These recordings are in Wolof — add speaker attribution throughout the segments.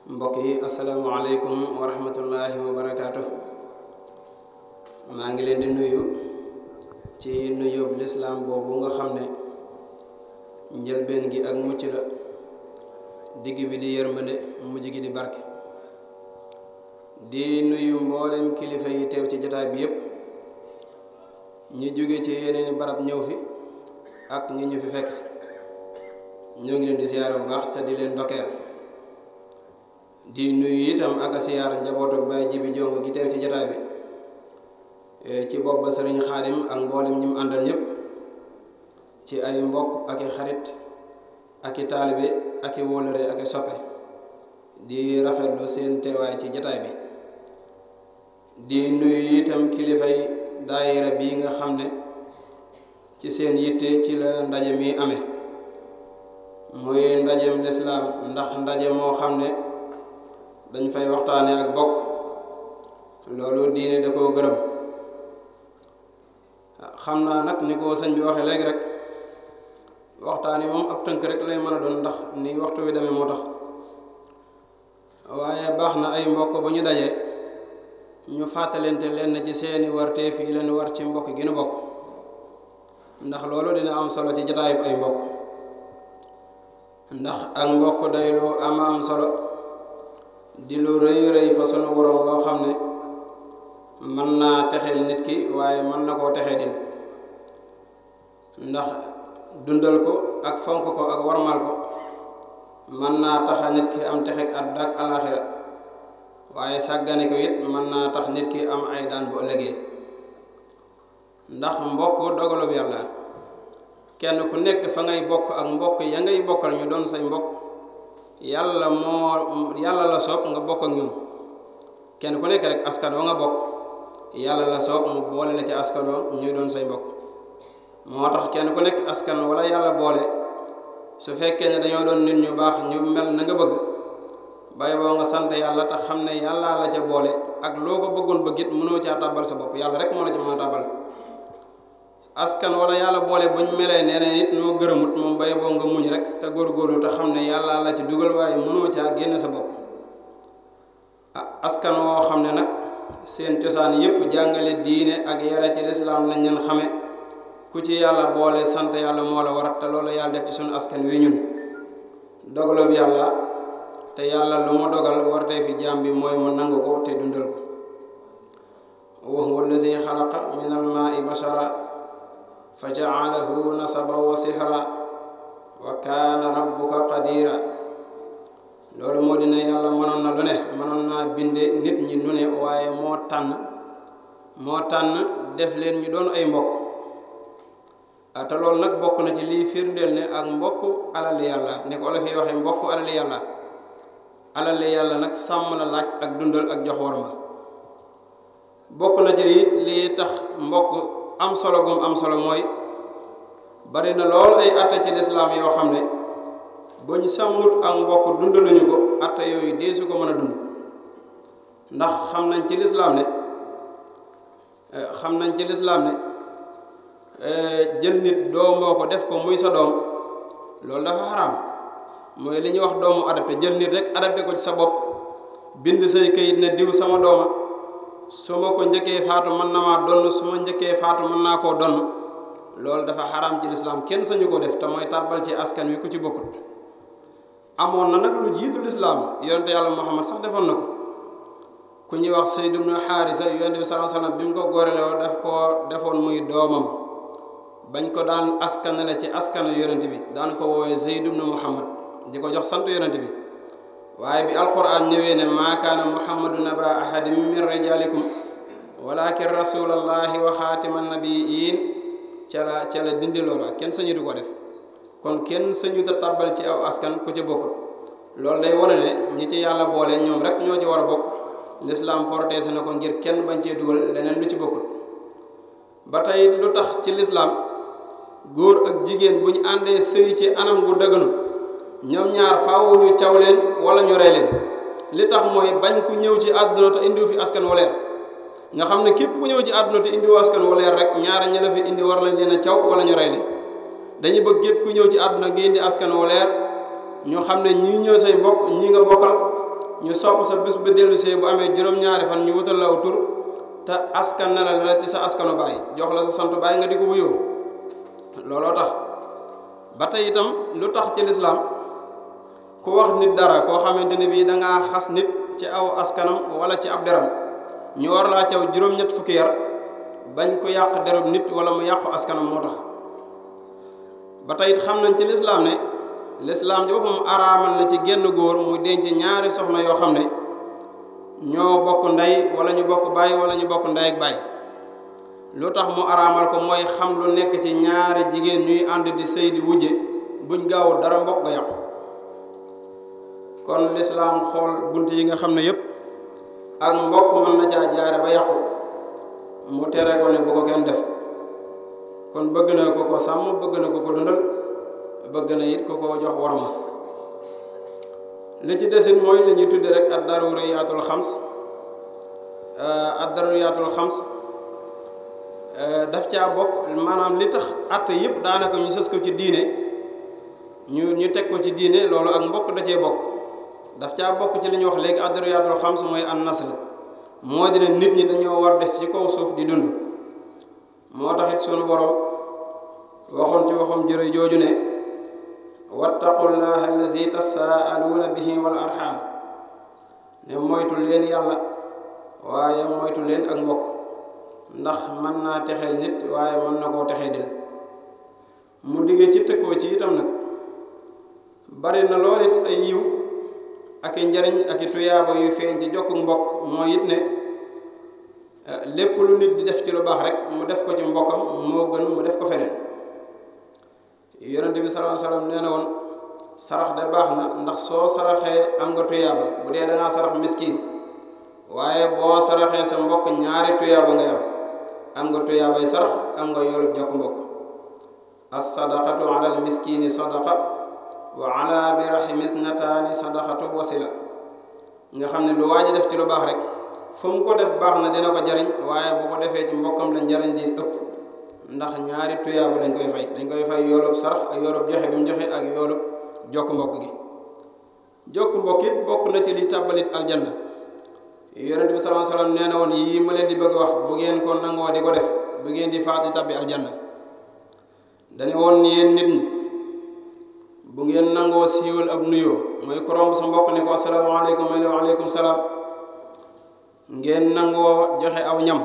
Speaker 1: mbokk yi asalaamaaleykum wa rahmatullahi wa barakaatu. maa ngi leen di nuyu ci nuyób lislaam boobu nga xam ne njëlbeen gi ak mucc la, digg bi di yërmande, mujj gi di barke. di nuyu mboolem kilifa yi teew ci jataay bi yépp, ñi jóge ci yeneeni barab ñëw fi ak ñi ñu fi fekk si. ñoo ngi leen di siyaare bu baax te di leen ndokkeel. di nuyu itam ak a siyaar njabootu Baay Jibi Jongo gi teew ci jataay bi, ci bopp ba sëriñ Xaadim ak mboolem ñi mu àndal ñépp, ci ay mbokk ak i xarit ak i taalibe ak i wóolëre ak i soppe. di rafetlu seen teewaay ci jataay bi. di nuyu itam kilifay daayira bi nga xam ne ci seen yitte ci la ndaje mi amee, muy ndajem lislaam, ndax ndaje moo xam ne dañ fay waxtaane ak bokk. loolu diine da koo gërëm. xam naa nag ni ko sëñ bi waxee léegi rek, waxtaan yi moom ab tënk rek lay mën a doon ndax ni waxtu wi demee moo tax. waaye baax na ay mbokk bu ñu dajee ñu fàttalente lenn ci seeni warteef yi leen war ci mbokk gi nu bokk, ndax loolu dina am solo ci jataayub ay mbokk. ndax ak mbokk day lu am solo, di lu rëy rëy fa sunu borom loo xam ne mën naa texeel nit ki waaye mën na koo texee dil. ndax dundal ko ak fonk ko ak warmal ko mën naa taxa nit ki am texek àdduna ak alaaxira, waaye sàggane ko it mën naa tax nit ki am ay daan bu ëllëgee. ndax mbokk dogalub yàlla, kenn ku nekk fa ngay bokk ak mbokk ya ngay bokkal ñu doon say mbokk, yàlla la soob nga bokk ak ñoom. kenn ku nekk rek askan wa nga bokk yàlla la soob mu boole la ci askan wa ñuy doon say mbokk. moo tax kenn ku nekk askan wala yàlla boole, su fekkee ne dañoo doon nit ñu baax ñu mel na nga bëgg, bay boo nga sant yàlla te xam ne yàllaa la ca boole. ak loo ko bëggoon bëgg it mënoo caa tàbbal sa bopp, yàlla rek moo la ci mën a tàbbal. askan wala yàlla boole buñ melee nee na it noo gërëmut, moom bay boo nga muñ rek te góorgóorlu te xam ne yàllaa la ci dugal, waaye mënoo caa génn sa bopp. askan woo xam ne nag seen cosaan yépp jàngale diine ak yare ci lislaam lañ leen xame, ku ci yàlla boole sant yàlla moo la war, te loolu yàlla def ci sunu askan wi ñun. dogalub yàlla, te yàlla lu mu dogal warte fi jaam bi mooy mu nangu ko te dundal ko. wa huwa allazi xalaqa min almaai bashara fa jaalahu nasaban wa sihra wa kaana rabbuka qadira. loolu moo dina yàlla mënoon na lu ne, mënoon naa binde nit ñi nu ne, waaye moo tànn def leen ñu doon ay mbokk. te loolu nag bokk na ci lii firndeel ne ak mbokk alali yàlla, ni ko olof yi waxee mbokk alali yàlla. alali yàlla nag sàmm la laaj ak dundal ak jox warma. bokk na ci lii tax mbokk am solo gum am solo mooy bari na lool ay atte ci lislaam yoo xam ne bu ñu sàmmut ak mbokk dundaluñu ko, atte yooyu deesu ko mën a dund. ndax xam nañ ci lislaam ne jël nit doomoo ko def ko muy sa doom, loolu dafa xaraam. mooy li ñuy wax doomu adopté, jël nit rek adopté ko ci sa bopp, bind say kayit ne diw sama dooma, su ma ko njëkkee faatu mën na maa donn, su ma njëkkee faatu mën naa koo donn. loolu dafa xaraam ci lislaam, kenn sañu ko def, te mooy tàbbal ci askan wi ku ci bokkut. amoon na nag lu jiitu lislaam, yonente yàlla Muhammad sax defoon na ko. ku ñuy wax Sayd ibnu Xaarisa, yonente bi sallallahu alayhi wasallam bi mu ko góoreloo daf koo defoon muy doomam, bañ ko daan askanale ci askanu yonente bi daan ko woowee Zayd ibnu Muhammad, di ko jox sant yonente bi. waaye bi alquran ñëwee ne maa kaana muhammadun aba ahadin min rijalikum walakin rasulallahi wa xaatima nabiyin, ca la dindi loola, kenn sañu du ko def. kon kenn sañu ta tàbbal ci aw askan ku ci bokkut. loolu day wane ne ñi ci yàlla boole ñoom rek ñoo ci war a bokk. l'islam protégé na ko ngir kenn bañ cee dugal leneen lu ci bokkut. ba tey lu tax ci l'islam góor ak jigéen bu ñu àndee sëy ci anam gu dëgganut, ñoom ñaar faaw ñu caw leen wala ñu rey leen. li tax mooy bañ ku ñëw ci àdduna te indiwu fi askan wu leer. nga xam ne képp ku ñëw ci àdduna te indiwu askan wu leer rek ñaara ña la fi indi war lañ leen a caw wala ñu rey leen. dañuy bëgg képp ku ñëw ci àdduna nga indi askan wu leer, ñu xam ne ñii ñoo say mbokk, ñii nga bokkal, ñu sopp sa bés ba dellusee bu amee juróom-ñaari fan ñu wutal la aw tur te askan na la ci sa askanu baay jox la sa sant baay nga di ko wuyoo looloo tax ba tey itam lu tax ci lislaam ku wax nit dara koo xamante ne bii dangaa xas nit ci aw askanam wala ci ab deram ñu war laa caw juróom-ñett fukki yar bañ ko yàq derub nit wala mu yàqu askanam moo tax ba tey it xam nañ ci lislaam ne lislaam ji boppam araamal na ci génn góor mu denc ñaari soxna yoo xam ne ñoo bokk ndey wala ñu bokk baay wala ñu bokk ndey ak baay lu tax mu araamal ko mooy xam lu nekk ci ñaari jigéen ñuy ànd di sëy di wujje buñ gaaw dara mbokk nga yàqu kon lislaam xool bunt yi nga xam ne yépp ak mbokk mën na caa jaare ba yàqu mu tere ko ne bu ko kenn def kon bëgg na ko ko sàmm bëgg na ko ko dundal bëgg na it ko ko jox worma li ci desit mooy li ñuy tudde rek ad daruriyaatul xams daf caa bokk maanaam li tax àtte yëpp daanaka ñu sës ko ci diine ñu teg ko ci diine loolu ak mbokk da cee bokk daf caa bokk ci li ñuy wax léegi ad daruriyaatul xams mooy an nasl moo di ne nit ñi dañoo war des ci kaw suuf di dund moo tax it sunu borom waxoon ci waxam jërë jooju ne wattaqullaha allazi tasaaluuna bihi wal arham ne moytu leen yàlla waaye moytu leen ak mbokk ndax mën naa texeel nit waaye mën na koo texee del mu diggee ci tëkkoo ci itam nag bari na lool it ay yiw ak i njariñ ak i tuyaaba yu feeñ ci jokku mbokk mooy it ne lépp lu nit di def ci lu baax rek mu def ko ci mbokkam moo gën mu def ko feneen yonent bi sallallahu alayhi wasallam nee na woon sarax de baax na ndax soo saraxee am nga tuyaaba bu dee dangaa sarax miskin waaye boo saraxee sa mbokk ñaari tuyaaba ngay am nga tuyaabay sarax am nga yoolu jokk mbokk as-sadaqatu ala al-miskini sadaqa wa ala bi rahimi isnataani sadaqatu wasila nga xam ne lu waa ji def ci lu baax rek fu mu ko def baax na dina ko jariñ waaye bu ko defee ci mbokkam la njariñ li ëpp ndax ñaari tuyaaba lañ koy fay dañ koy fay yoolub sarax ak yoolub joxe bi mu joxe ak yoolub jokk mbokk gi jokk mbokk it bokk na ci li tàbbalit aljanna yonent bi sallallahu alayhi wasallam nee na woon yii ma leen di bëgg wax bu ngeen ko nangoo di ko def bu ngeen di faat di tabbi aljanna dañu woon ni yéen nit ñi bu ngeen nangoo siiwal ab nuyoo mooy ko romb sa mbokk ne ko asalaamaaleykum wa aleykum salaam ngeen nangoo joxe aw ñam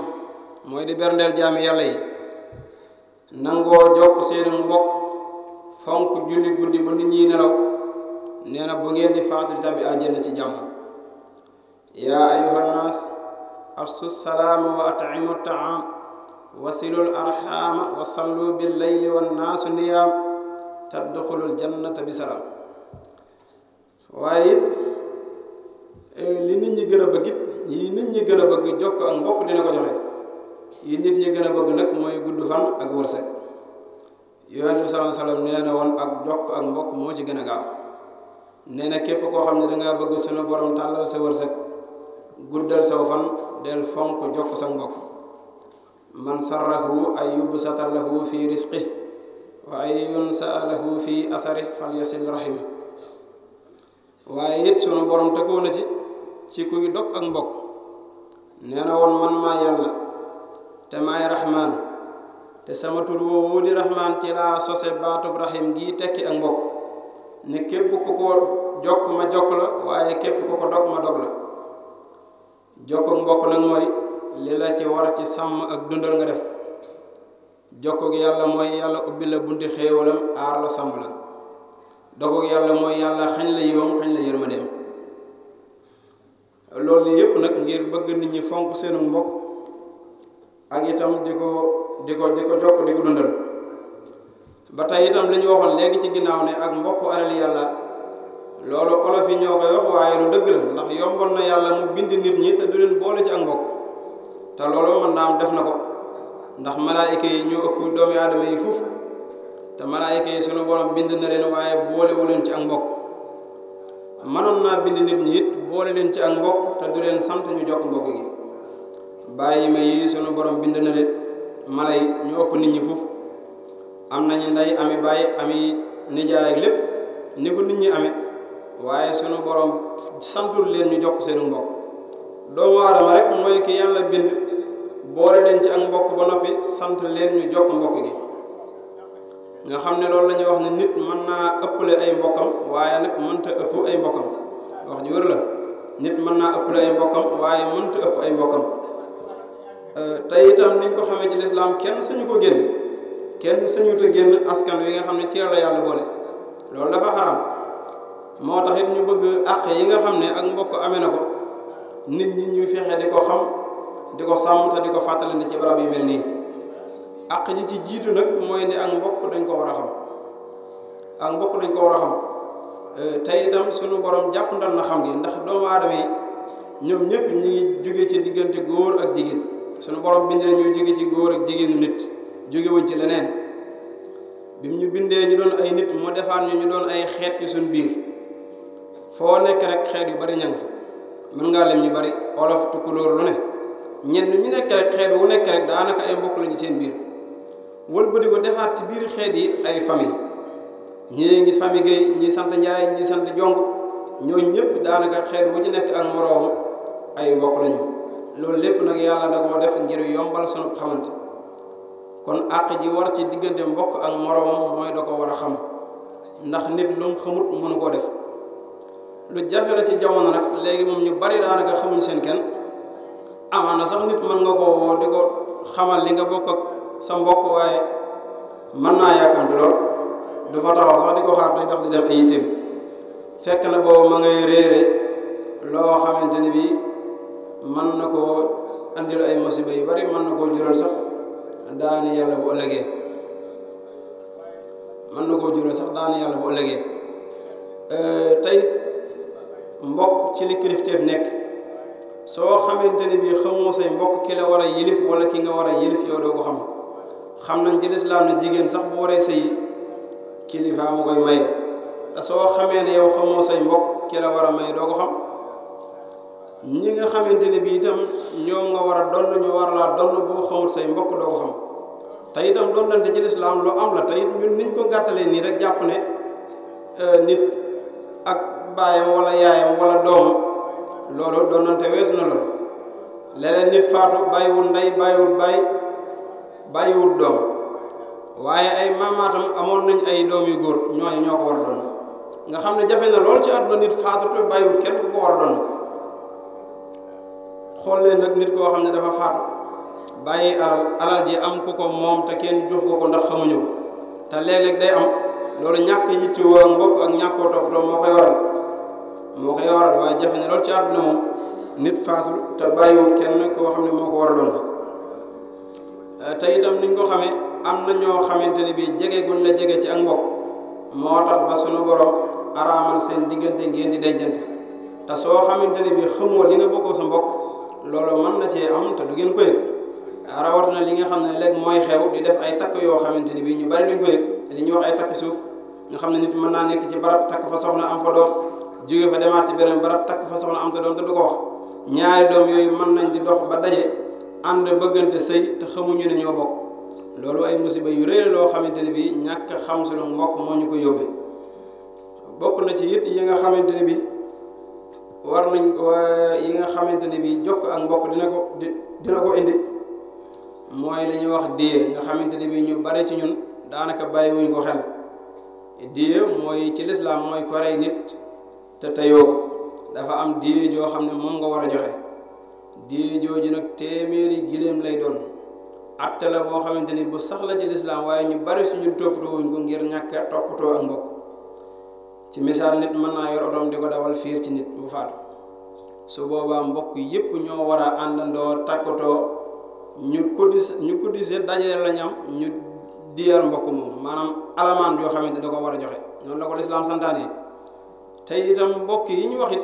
Speaker 1: mooy di berndeel jaami yàlla yi nangoo jokk seeni mbokk fonk julli guddi ba nit ñi nelaw nee na bu ngeen di faatu di tabbi aljanna ci jàmm yaa ayyuhan naas afsu salaama wa at'imu ta'am wasilul arxaama wa sallu bil layli wan naasu niyaam tadxulul jannata bi salaam waaye it li nit ñi gën a bëgg it yi nit ñi gën a bëgg jokk ak mbokk dina ko joxe yi nit ñi gën a bëgg nag mooy gudd fan ak wërsëg yonent bi sallallahu alayhi wasallam nee na woon ak jokk ak mbokk moo ci gën a gaaw nee na képp koo xam ne dangaa bëgg sunu borom tàllal sa wërsëg guddal saw fan del fonk jokk sa mbokk man sarrahu ay yubsata lahu fi risqi wa ay yunsa lahu fi asari falyasil rahima waaye it sunu borom tëggoo na ci kuy dog ak mbokk nee na woon man maa yàlla te maay rahmaan te sama tur woowu di rahmaan ci laa sose baatub rahim gii tekki ak mbokk ne képp ku ko jokk ma jokk la waaye képp ku ko dog ma dog la jokk ak mbokk nag mooy li la ci war ci sàmm ak dundal nga def jokk ak yàlla mooy yàlla ubbi la bunti xéewalam aar la sàmm la dog ak yàlla mooy yàlla xañ la yiwam xañ la yërmandeem loolu yépp nag ngir bëgg nit ñi fonk seenu mbokk ak itam di ko jokk di ko dundal ba tey itam li ñu waxoon léegi ci ginnaaw ne ak mbokk alal yàlla loolu olof yi ñoo koy wax waaye lu dëgg la ndax yomboon na yàlla mu bind nit ñi te du leen boole ci ak mbokk te loolu mën naa am def na ko ndax malaayika yi ñoo ëpp doomi aadama yi fuuf te malaayika yi sunu borom bind na leen waaye boolewu leen ci ak mbokk mënoon naa bind nit ñi it boole leen ci ak mbokk te du leen sant ñu jokk mbokk gi bàyyi ma yi sunu borom bind na leen mala yi ñu ëpp nit ñi fuuf am nañu ndey ami bàyyi ami nijaay ak lépp ni ko nit ñi amee waaye sunu borom santul leen ñu jokk seenu mbokk. doomu aadama rek mooy ki yàlla bind boole leen ci ak mbokk ba noppi sant leen ñu jokk mbokk gi nga xam ne loolu la ñuy wax ne nit mën naa ëppale ay mbokkam waaye nag mënta ëpp ay mbokkam wax ji wër la nit mën naa ëppale ay mbokkam waaye mënta ëpp ay mbokkam te itam niñ ko xamee ci lislaam kenn sañu ko génn kenn sañu te génn askan wi nga xam ne ci la yàlla boole loolu dafa xaraam moo tax it ñu bëgg àq yi nga xam ne ak mbokk amee na ko nit ñi ñuy fexe di ko xam di ko sàmm te di ko fàttalandi ci barab yi mel nii àq ji ci jiitu nag mooy ne ak mbokk dañ ko war a xam ak mbokk dañ ko war a xam te itam sunu borom jàppandal na xam gi ndax doomu aadama yi ñoom ñëpp ñi ngi jóge ci diggante góor ak jigéen sunu borom bind na ñu jóge ci góor ak jigéenu nit jóge wuñ ci leneen bi mu ñu bindee ñu doon ay nit mu defaat ñu doon ay xeet ci suñu biir foo nekk rek xeet yu bari ña nga fa mën ngaa lim ñu bari olof tukulóor lu ne ñenn ñu nekk rek xeet wu nekk rek daanaka ay mbokk lañu seen biir wëlbati ko defaat ci biir xeet yi ay famille ñii ngi famille Guèye ñii sant Njaay ñii sant Jong ñooñu ñëpp daanaka xeet wu ci nekk ak moroom ay mbokk lañu loolu lépp nag yàlla da koo def ngir yombal sunu xamante kon àq ji war ci diggante mbokk ak moroomam mooy da ko war a xam ndax nit lu mu xamut mënu koo def lu jafe la ci jamono nag léegi moom ñu bari daanaka xamuñ seen kenn amaana sax nit mën nga ko woo di ko xamal li nga bokk ak sa mbokk waaye mën naa yàkkamti lool du fa taxaw sax di ko xaar day dox di dem ay yitteem fekk na boobu ma ngay réere loo xamante ni bii mën na koo andil ay musiba yu bari mën na koo jural sax daani yàlla bu ëllëgee tey mbokk ci li kilifteef nekk soo xamante ni bii xamoo say mbokk ki la war a yilif wala ki nga war a yilif yow doo ko xam nañ ci lislaam ne jigéen sax bu waree sëy kilifa mu koy maye te soo xamee ne yow xamoo say mbokk ki la war a maye doo ko xam ñi nga xamante ne bii itam ñoom nga war a donn ñu war laa donn boo xamul say mbokk doo ko xam te itam donnante ci lislaam lu am la te it ñun niñ ko gàttalee nii rek jàpp ne nit ak baayam wala yaayam wala doomam loolu donnante weesu na loolu leneen nit faatu bàyyiwul ndey bàyyiwul baay bàyyiwul doom waaye ay maamaatam amoon nañ ay doom yu góor ñooñu ñoo ko war a doon nga xam ne jafe na lool ci àdduna nit faatu te bàyyiwul kenn ku ko war a doon xool leen nag nit koo xam ne dafa faatu bàyyi alal ji am ku ko moom te kenn jox ko ndax xamuñu ko te léeg-léeg day am loolu ñàkk yittewoo mbokk ak ñàkkoo toppatoo moo koy waral waaye jafe na lool ci àdduna moom nit faatu te bàyyiwul kenn koo xam ne moo ko war a doon te itam niñ ko xamee am na ñoo xamante ne bii jege guñ la jege ci ak mbokk moo tax ba sunu borom araamal seen diggante ngeen di dencante te soo xamante ne bii xamoo li nga bokkoo sa mbokk loolu mën na cee am te du ngeen ko yëg rawatina li nga xam ne léegi mooy xew di def ay takk yoo xamante ne bii ñu bari duñ ko yëg li ñuy wax ay takk suuf nga xam ne nit mën naa nekk ci barab takk fa soxna am fa doom jóge fa demaat ci beneen barab takk fa soxna am te doom te du ko wax ñaari doom yooyu mën nañ di dox ba daje ànd bëggante sëy te xamuñu ne ñoo bokk loolu ay musiba yu rëy loo xamante ne bii ñàkk xam sunu mbokk moo ñu ko yóbbee bokk na ci it yi nga xamante ne bii war nañ yi nga xamante ne bii jokk ak mbokk dina ko indi mooy li ñuy wax diye nga xamante ne bii ñu bari ci ñun daanaka bàyyiwuñ ko xel diye mooy ci lislaam mooy ko rey nit te teyoo ko dafa am diye joo xam ne moom nga war a joxe diye jooju nag téeméeri giléem lay doon atte la boo xamante ni bu sax la ci lislaam waaye ñu bari su ñun toppatoo wuñ ko ngir ñàkk a toppatoo ak mbokk ci misaal nit mën naa yor otoom di ko dawal fiir ci nit mu faatu su boobaa mbokk yépp ñoo war a àndandoo takkatoo ñu cotiser dajale lañ am ñu diyal mbokk moom maanaam alamaan yoo xamante da ko war a joxe noonu la ko lislaam santaane te itam mbokk yi ñu wax it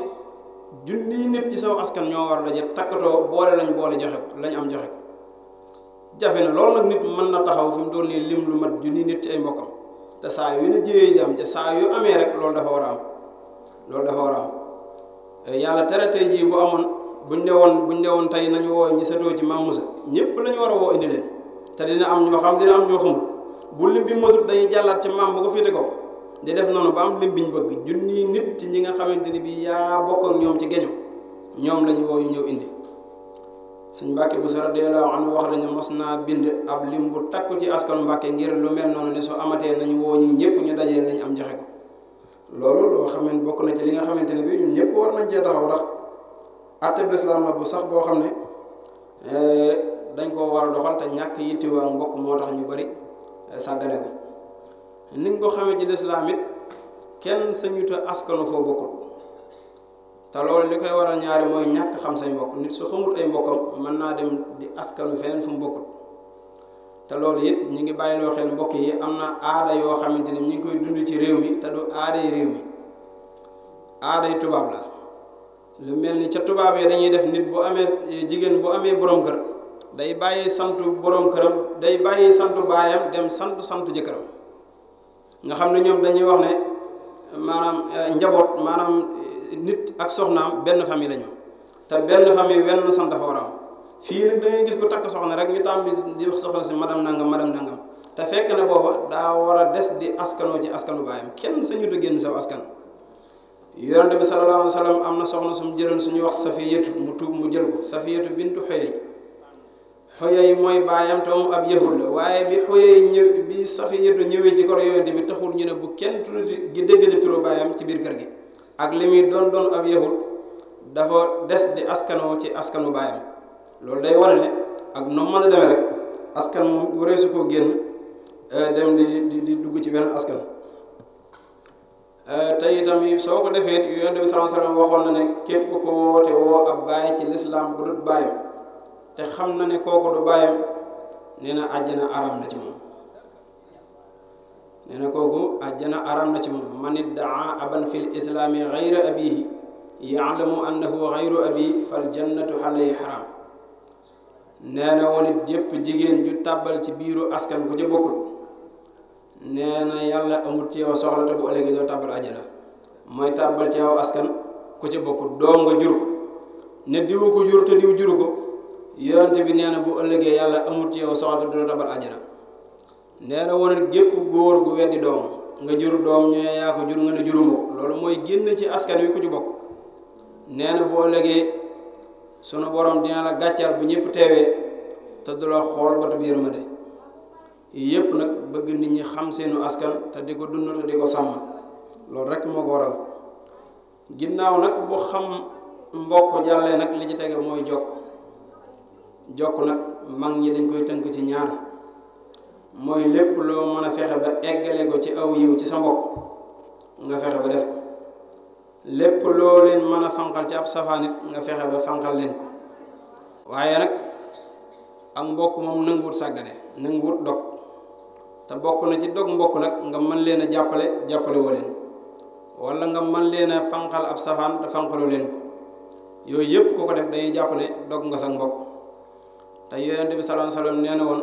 Speaker 1: junniy nit ci saw askan ñoo war a daje takkatoo boole joxe ko lañ am joxe ko jafe na loolu nag nit mën na taxaw fi mu doon nii lim lu mat junniy nit ci ay mbokkam te saa yu ne jiyee jam te saa yu amee rek loolu dafa war a am yàlla tere tey jii bu amoon buñ ne woon tey nañu woo ñi satoo ci Maam Musa ñëpp la ñu war a woo indi leen te dina am ñoo xam dina am ñoo xamul bu lim bi matut dañuy jàllaat ci maam bu ko féete kaw di def noonu ba am lim biñ bëgg junni nit ci ñi nga xamante ni bi yaa bokk ak ñoom ci geño ñoom la ñu woo ñu ñëw indi. Sëñ Mbàkke Buso radiyallaahu anhu wax nañu mos naa bind ab lim bu takku ci askanu Mbàkke ngir lu mel noonu ne su amatee nañu woo ñi ñëpp ñu dajee lañu am joxe ko. loolu loo xam ne bokk na ci li nga xamante ne bi ñun ñëpp war nañ cee taxaw ndax atteb lislaam la bu sax boo xam ne dañ koo war a doxal te ñàkk yittewoo ak mbokk moo tax ñu bari sàggane ko. ni nga ko xamee ci lislaam it kenn sañuta askanu foo bokkul te loolu li koy waral ñaari mooy ñàkk xam say mbokk nit su xamul ay mbokkam mën naa dem di askanu feneen fu mu bokkul. te loolu it ñu ngi bàyyiloo xel mbokk yi am na aada yoo xamante ni ñu ngi koy dund ci réew mi te du aaday réew mi aaday tubaab la. lu mel ni ca tubaab yi dañuy def nit bu amee jigéen bu amee borom kër day bàyyi santu borom këram day bàyyi santu baayam dem santu jëkkëram nga xam ne ñoom dañuy wax ne maanaam njaboot maanaam nit ak soxnaam benn famille lañu te benn famille wenn sant dafa war a am. fii nag da ngay gis ko takk soxna rek ñu tàmbi di wax soxna si madame nangam te fekk na booba daa war a des di askanoo ci askanu baayam kenn sañu du génn saw askan. yonente bi sallallahu alayhi wa sallam am na soxna sum jëloon suñuy wax Safiyatu mu tuub mu jël ko Safiyatu bintu Xuyay mooy baayam te moom ab yahud la waaye bi Xuyay bi Safiyatu ñëwee ci koro yonente bi taxul ñu ne bu kenn tuuti gi dégg di turu baayam ci biir kër gi ak li muy doon ab yahud dafa des di askanoo ci askanu baayam. loolu day wane ne ak nu mën a demee rek askan moom waree su koo génn dem di dugg ci benn askan. te itam soo ko defee yonent bi sallallahu alayhi wasallam waxoon na ne képp ko woote woo ab baay ci lislaam bu dut baayam te xam na ne kooku du baayam nee na àjjana aram na ci moom. nee na kooku àjjana aram na ci moom man iddaa aban fil islaami gayra abihi yaalamu annahu gayru abi fal jannatu alayhi haram. nee na woon it jëpp jigéen ju tàbbal ci biiru askan ku ca bokkul nee na yàlla amul ci yow soxla te bu ëllëgee doo tàbbal àjjana mooy tàbbal ci yow askan ku ca bokkul doom nga jur ko ne diwu ko jur te diw juru ko yonent bi nee na bu ëllëgee yàlla amul ci yow soxla te doo tàbbal àjjana. nee na woon it gépp góor gu weddi doom nga jur doom ñëwee yaa ko jur nga ne juruma ko loolu mooy génn ci askan wi ku ci bokk. nee na bu ëllëgee sunu borom dina la gàccal bu ñëpp teewee te du la xool ba tu yërmande yëpp nag bëgg nit ñi xam seenu askan te di ko dund te di ko sàmm loolu rek moo ko waral. ginnaaw nag bu xam mbokk jàllee nag li ci tege mooy jokk nag mag ñi dañ koy tënk ci ñaar mooy lépp loo mën a fexe ba eggale ko ci aw yiw ci sa mbokk nga fexe ba def ko lépp loo leen mën a fanqal ci ab safaan it nga fexe ba fanqal leen ko waaye nag ak mbokk moom nanguwut sàggane nanguwut dog te bokk na ci dog mbokk nag nga mën leen a jàppale woo leen wala nga mën leen a fanqal ab safaan te fanqaloo leen ko yooyu yëpp ku ko def dañuy jàpp ne dog nga sa mbokk. te yonent bi sallallahu alayhi wasallam nee na woon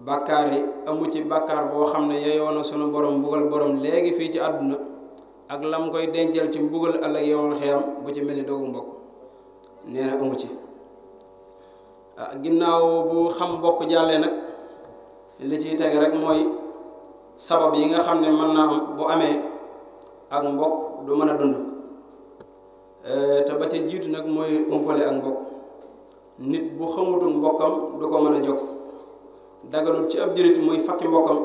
Speaker 1: bàkkaar yi amu ci bàkkaar boo xam ne yeyoo na sunu borom mbugal borom léegi fii ci àdduna ak lam koy dencal ci mbugal ëllëg yowmal xiyam bu ci mel ni dogu mbokk nee na amu ci. ginnaaw bu xam mbokk jàllee nag li ciy tege rek mooy sabab yi nga xam ne mën naa am bu amee ak mbokk du mën a dund te ba ca jiitu nag mooy umpale ak mbokk nit bu xamutul mbokkam du ko mën a jokk daganut ci ab jurit muy fakki mbokkam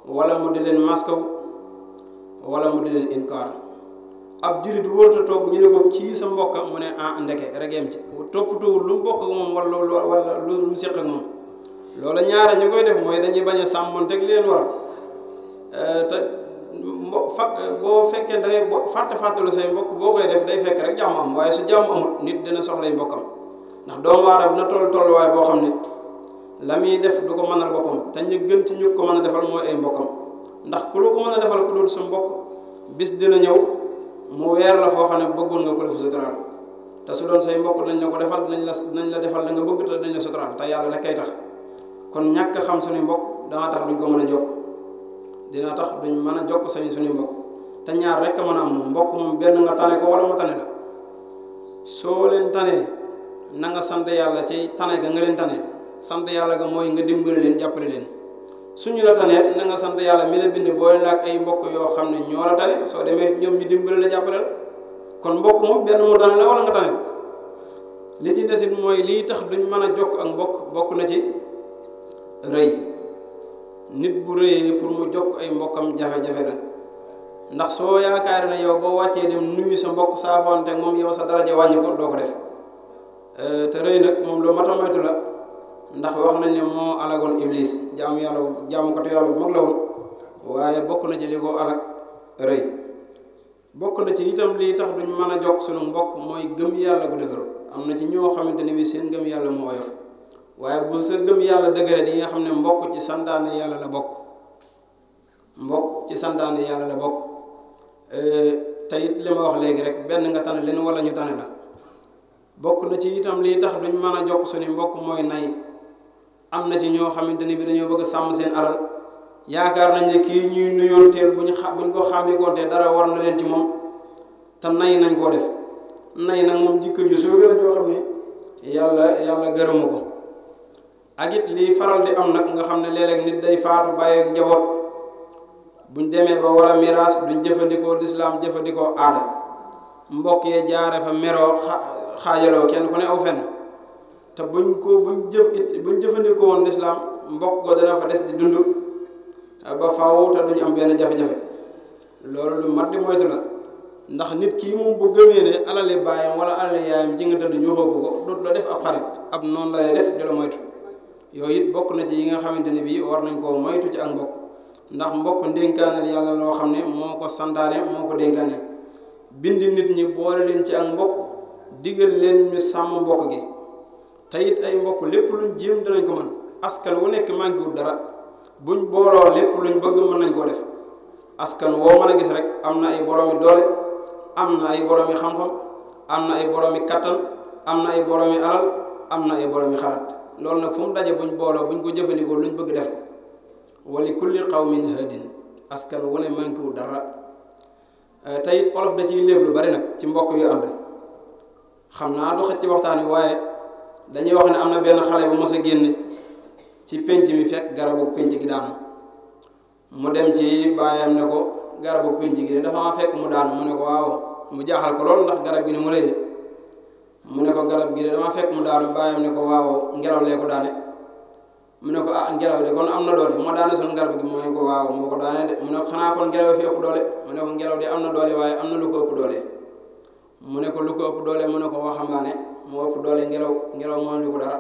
Speaker 1: wala mu di leen maskaw wala mu di leen inkaar ab jurit wóorta toog ñu ne ko kii sa mbokka mu ne ndeke regeem ci toppatoowul lu mu bokk ak moom wala lu mu séq ak moom loola ñaare ñu koy def mooy dañuy bañ a sàmmonteeg li leen war te boo fekkee da ngay fàttalu say mbokk boo koy def day fekk rek jàmm am waaye su jàmm amut nit dina soxlay mbokkam ndax doomu aadama na tolluwaay boo xam ne la muy def du ko mënal boppam te ñu gën ci ñu ko mën a defal mooy ay mbokkam ndax ku lu ko mën a defal ku dul sa mbokk bis dina ñëw mu weer la foo xam ne bëggoon nga ko def suturaal te su doon say mbokk dañ la ko defal nañ la defal la nga bëgg te dañ la suturaal te yàlla rek kay tax kon ñàkk xam suñu mbokk dana tax duñ ko mën a jokk dina tax duñ mën a jokk suñu mbokk te ñaar rek a mën a am moom mbokk moom benn nga tane ko wala mu tane la soo leen tanee na nga sant yàlla ci tane ga nga leen tane sant yàlla ga mooy nga dimbali leen jàppale leen suñu la taneet na nga sant yàlla mi la bind boole la ak ay mbokk yoo xam ne ñoo la tane soo demee ñoom ñu dimbale la jàppale la kon mbokk moom benn mu tane la wala nga tane ko li ci desit mooy lii tax duñ mën a jokk ak mbokk bokk na ci rëy nit bu rëyee pour mu jokk ay mbokkam jafe-jafe la ndax soo yaakaar ne yow boo wàccee dem nuyu sa mbokk saafoonte ak moom yow sa daraja wàññi ko doo ko def te rëy nag moom lu mat a moytu la ndax wax nañ ne moo alagoon iblis jaamukatu yàlla bu mag la woon waaye bokk na ci li ko alag rëy bokk na ci itam lii tax duñ mën a jokk sunu mbokk mooy gëm yàlla gu dëgër am na ci ñoo xamante ne bi seen gëm yàlla moo oyof waaye bu sa gëm yàlla dëgëre di nga xam ne mbokk ci santaane yàlla la bokk mbokk ci santaane yàlla la bokk te it li ma wax léegi rek benn nga tane leen wala ñu tane la bokk na ci itam lii tax duñ mën a jokk suñu mbokk mooy nay am na ci ñoo xamante ni bi dañoo bëgg a sàmm seen alal yaakaar nañ ne kii ñuy nuyoonteel buñ ko xàmmikoonte dara war na leen ci moom te nay nañ koo def nay nag moom jikko ju suufe la joo xam ne yàlla gërëmu ko ak it lii faral di am nag nga xam ne léeg-léeg nit day faatu bàyyi njaboot buñ demee ba war a miraas duñ jëfandikoo lislaam jëfandikoo aada mbokk yee jaare fa meroo xaajaloo kenn ku ne aw fenn te buñ jëfandikoo woon lislaam mbokk ko dana fa des di dund ba faaw te duñu am benn jafe-jafe loolu lu mat di moytu la ndax nit kii moom bu gëmee ne alali baayam wala alali yaayam ci nga tëdd joxoo ko dootu la def ab xarit ab noonu la lay def di la moytu yooyu it bokk na ci yi nga xamante ne bii war nañ koo moytu ci ak mbokk ndax mbokk ndénkaaneel yàlla loo xam ne moo ko santaane moo ko dénkaane bindi nit ñi boole leen ci ak mbokk digal leen ñu sàmm mbokk gi te it ay mbokk lépp luñ jéem danañ ko mën askan wu nekk manqué wul dara buñ booloo lépp luñ bëgg mën nañ koo def askan woo mën a gis rek am na ay boroomi doole am na ay boroomi xam-xam am na ay boroomi kattan am na ay boroomi alal am na ay boroomi xalaat loolu nag fu mu daje buñ booloo buñ ko jëfandikoo luñ bëgg def ko wali kulli qawmin hadin askan wu ne manqué wul dara te it olof da ciy léeb lu bari nag ci mbokk yu ànd xam naa du xëcc ci waxtaan wi waaye dañuy wax ne am na benn xale bu mos a génn ci pénc mi fekk garabu pénc gi daanu mu dem ci baayam ne ko garabu pénc gi de dafa ma fekk mu daanu mu ne ko waaw mu jaaxal ko lool ndax garab gi ni mu rëyee mu ne ko garab gi de dama fekk mu daanu baayam ne ko waaw ngelaw lee ko daane mu ne ko ah ngelaw de kon am na doole moo daane suñu garab gi mu ne ko waaw moo ko daane de mu ne ko xanaa kon ngelaw fi ëpp doole mu ne ko ngelaw de am na doole waaye am na lu ko ëpp doole mu ne ko lu ko ëpp doole mu ne ko waxambaane moo ëpp doole ngelaw moo ñu ko dara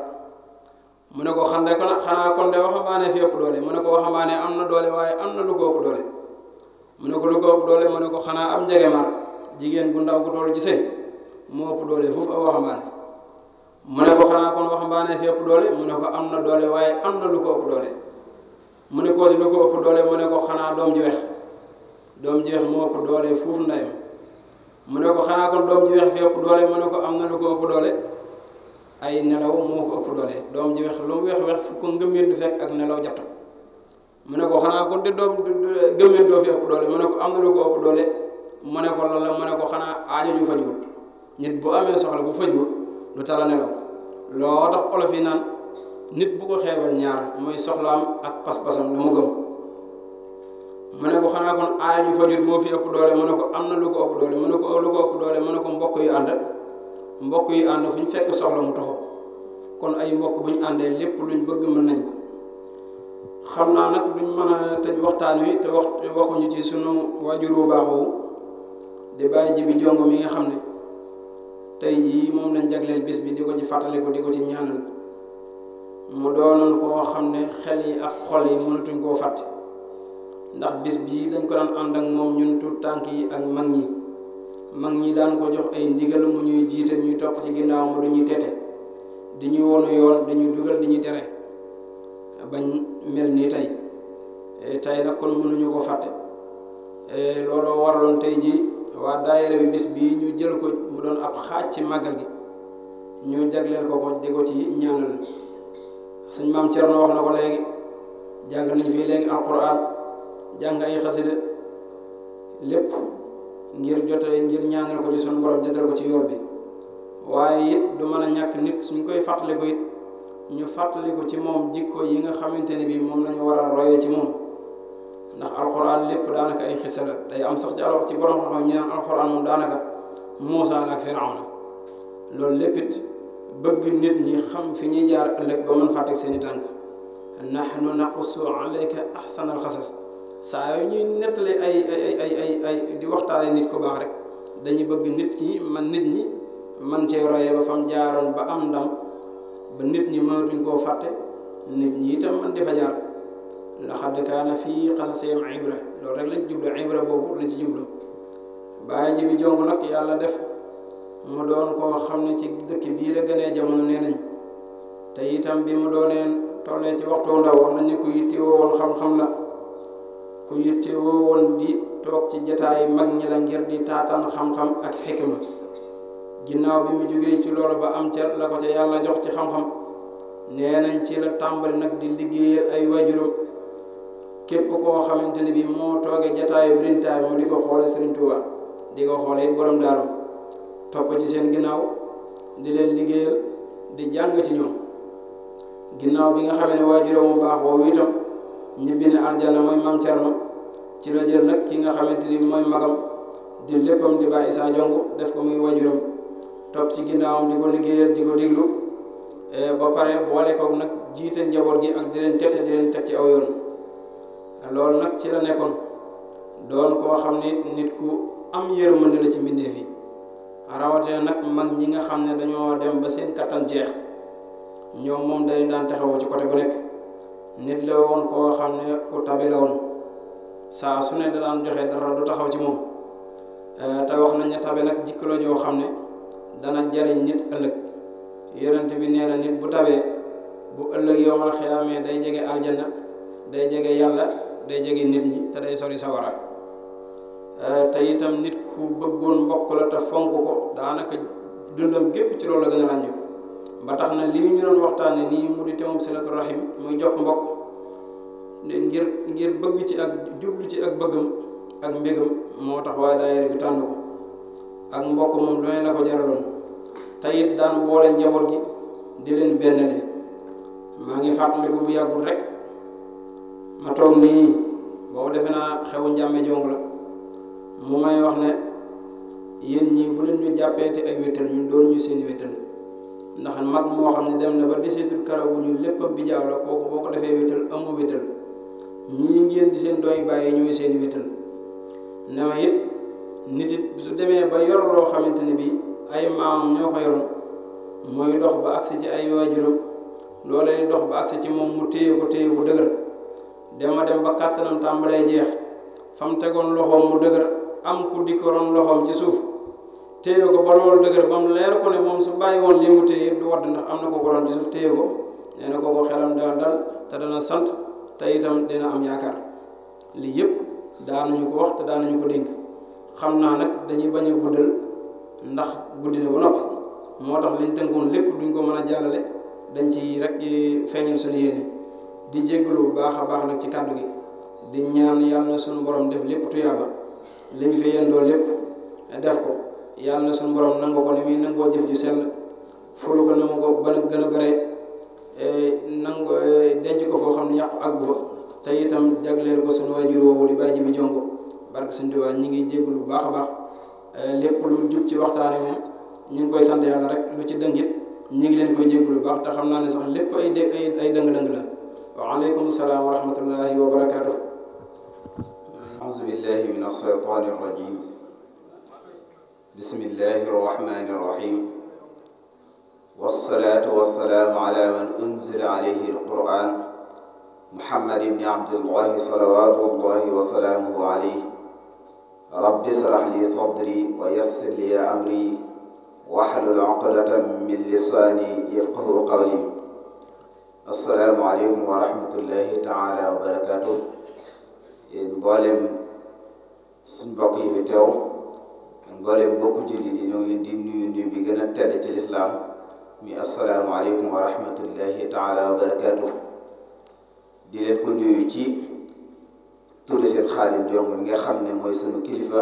Speaker 1: mu ne ko xanaa kon de waxambaane fi ëpp doole mu ne ko waxambaane am na doole waaye am na lu ko ëpp doole mu ne ko lu ko ëpp doole mu ne ko xanaa am njegemaar jigéen gu ndaw gu toll ci sëy moo ëpp doole foofu ak waxambaane mu ne ko xanaa kon waxambaane fi ëpp doole mu ne ko am na doole waaye am na lu ko ëpp doole mu ne ko lu ko ëpp doole mu ne ko xanaa doom ji weex moo ëpp doole foofu ndeyam mu ne ko xanaa kon doom ji weex fi ëpp doole mu ne ko am na lu ko ëpp doole ay nelaw moo ko ëpp doole doom ji weex lu mu weex fu ko ngëmmeen du fekk ak nelaw jatt mu ne ko xanaa kon de doom gëmmeen doo fi ëpp doole mu ne ko am na lu ko ëpp doole mu ne ko lan la mu ne ko xanaa aajo ju fajuwut nit bu amee soxla bu fajuwut du tala nelaw loo tax olof yi naan nit bu ko xeebal ñaar mooy soxlaam ak pas-pasam lu mu gëm mu ne ko xanaa kon aajo ju fajuwut moo fi ëpp doole mu ne ko am na lu ko ëpp doole mu ne ko lu ko ëpp doole mu ne ko mbokk yu ànd fu ñu fekk soxla mu taxaw kon ay mbokk bu ñu àndee lépp luñ bëgg mën nañ ko xam naa nag duñ mën a tëj waxtaan wi te waxuñu ci sunu waajur bu baax woowu di bàyyi Jibi Jong mi nga xam ne tey jii moom lañ jagleel bis bi di ko ci fàttaliku di ko ci ñaanal mu doonoon koo xam ne xel yi ak xol yi mënatuñ koo fàtte ndax bis bii dañ ko daan ànd ak moom ñun tuut tànk yi ak mag ñi daan ko jox ay ndigal mu ñuy jiite ñuy topp ci ginnaaw mu du ñuy tete di ñuy wonu yoon di ñuy dugal di ñuy tere bañ mel nii tey nag kon mënuñu ko fàtte looloo waraloon tey jii waa daayira bi bis bii ñu jël ko mu doon ab xaaj ci màggal gi ñu jagleel ko di ko ci ñaanal suñ maam Cerno wax na ko léegi jàng nañ fii léegi alquran jàng ay xasida lépp ngir ñaanal ko ci suñu borom jotale ko ci yool bi waaye it du mën a ñàkk nit suñ koy fàttali ko it ñu fàttaliku ci moom jikko yi nga xamante ne bii moom lañu war a royee ci moom ndax alxuraan lépp daanaka ay xisa la day am sax ci borom xam ñu naan alxuraan moom daanaka Muusaa la ak Firawna loolu lépp it bëgg nit ñi xam fi ñuy jaar ëllëg ba mën faa teg seeni tànk nahnu naqussu alayka ahsanal xasas saa yu ñuy nettali ay di waxtaane nit ku baax rek dañuy bëgg nit ñi man cee royee ba fam jaaroon ba am ndam ba nit ñi mënatuñ koo fàtte nit ñi itam man di fa jaar laqad kaana fii qasasihim ibra loolu rek lañ jublu ibra boobu lañ ci jublu Baay Jibi Jong nag yàlla def mu doon koo xam ne ci dëkk bii la gënee jamono nee nañ te itam bi mu dooneen tollee ci waxtu ndaw wax nañ ne ku yittewoo woon xam-xam la ku yittewoo woon di toog ci jataay mag ñi la ngir di taataan xam-xam ak xikma ginnaaw bi mu jógee ci loolu ba am ca la ko ca yàlla jox ci xam-xam nee nañ ci la tàmbali nag di liggéeyal ay waajuram képp koo xamante ne bi moo toogee jataayu brintaay mu di ko xoole Sëriñ Tuubaa di ko xoole it borom daaru topp ci seen ginnaaw di leen liggéeyal di jàng ci ñoom ginnaaw bi nga xamee ne waajuram mu baax boobu itam ñibbi ne aljanna mooy Maam Cerno ci la jël nag ki nga xamante ni mooy magam di léppam di Baay Isaa Jong def ko muy waajuram topp ci ginnaawam di ko liggéeyal di ko diglu ba pare boole ko nag jiite njaboot gi ak di leen tette di leen teg ci aw yoon loolu nag ci la nekkoon doon koo xam ne nit ku am yërmande la ci mbindeef yi rawatee nag mag ñi nga xam ne dañoo dem ba seen kattan jeex ñoom moom dañ daan taxawoo ci côté bu nekk nit la woon koo xam ne ku tabe la woon saa su ne da daan joxe dara du taxaw ci moom te wax nañ ne tabe nag jikko la joo xam ne dana jariñ nit ëllëg yonent bi nee na nit bu tabee bu ëllëg yowmal xiyaamee day jege aljanna day jege yàlla day jege nit ñi te day sori sawara te itam nit ku bëggoon mbokk la te fonk ko daanaka dundam gépp ci loolu la gën a ràññeeku ba tax na lii ñu doon waxtaane nii mu di temum silatu rahim muy jokk mbokk ngir bëgg ci ak jublu ci ak bëggam ak mbégam moo tax waa daayira bi tànn ko ak mbokk moom lu ne la ko jaraloon te it daan boole njaboot gi di leen bennale maa ngi fàttaliku bu yàggul rek ma toog nii boobu defe naa xewu njàmme jong la mu may wax ne yéen ñi bu leen ñu jàppeeti ay wéttal ñun doon ñu seen wéttal ndax mag moo xam ne dem na ba deseetul karaw bu ñu léppam bi jaaw la kooku boo ko defee wéttal amoo wéttal ñii ngeen di seen doy bàyyi ñooy seen wéttal ne ma it nit it su demee ba yor loo xamante ne bii ay maamam ñoo ko yoroon mooy dox ba agsi ci ay waajuram loolee di dox ba agsi ci moom mu téye ko téye bu dëgër dema dem ba kàttanam tàmbalee jeex fa mu tegoon loxoom mu dëgër am ku dikkoroon loxoom ci suuf téye ko ba loolu dëgër ba mu leer ko ne moom su bàyyi woon li mu téye du wadd ndax am na ko ko ci suuf téye ko nee na kooku xelam dal te dana sant te itam dina am yaakaar lii yëpp daanuñu ko wax te daanuñu ko dénk xam naa nag dañuy bañ a guddal ndax guddi na ba noppi moo tax liñ tënkoon lépp duñ ko mën a jàllale dañ ci rek feeñal suñu yéene di jéggalu bu baax a baax nag ci kàddu gi di ñaan yàlla na suñu borom def lépp tuyaaba liñ fi yendoo lépp def ko yàlla na suñu borom nangu ko ni muy nangoo jëf ju sell fulu ko na mu ko gën a bare nangu denc ko foo xam ne yàqu ak bu fa te itam jagleel ko suñu waajur woowu di Baay Jibi Jong barke Sëñ Tuubaa ñi ngi jéggalu bu baax a baax lépp lu jub ci waxtaane moom ñu ngi koy sant yàlla rek lu ci dëngit ñi ngi leen koy jéggalu bu baax te xam naa ne sax lépp ay dëng-dëng la waaleykum salaam wa rahmatullahi wa barakaatu.
Speaker 2: auzu billahi min ashaytaani rajim bismillahi rahmani rahim wassalaatu wassalaamu ala man unzila alayhi alquran muhammad ibni abdillahi salawatullahi wa salaamuhu alayhi rabbi israh li sadri wa yassir li amri wahlul uqdatan min lisaani yafqahu qawli assalaamu aleykum wa rahmatullahi taala wa barakaatu yéen mboolem suñ mbokk yi fi teew mboolem mbokku jullit yi ñoo ngi leen di nuyu bi gën a tedd ci lislaam mi assalaamu aleykum wa rahmatullahi taala wa barakaatu di leen ko nuyu ci turi seen Xaadim Jong mi nga xam ne mooy sunu kilifa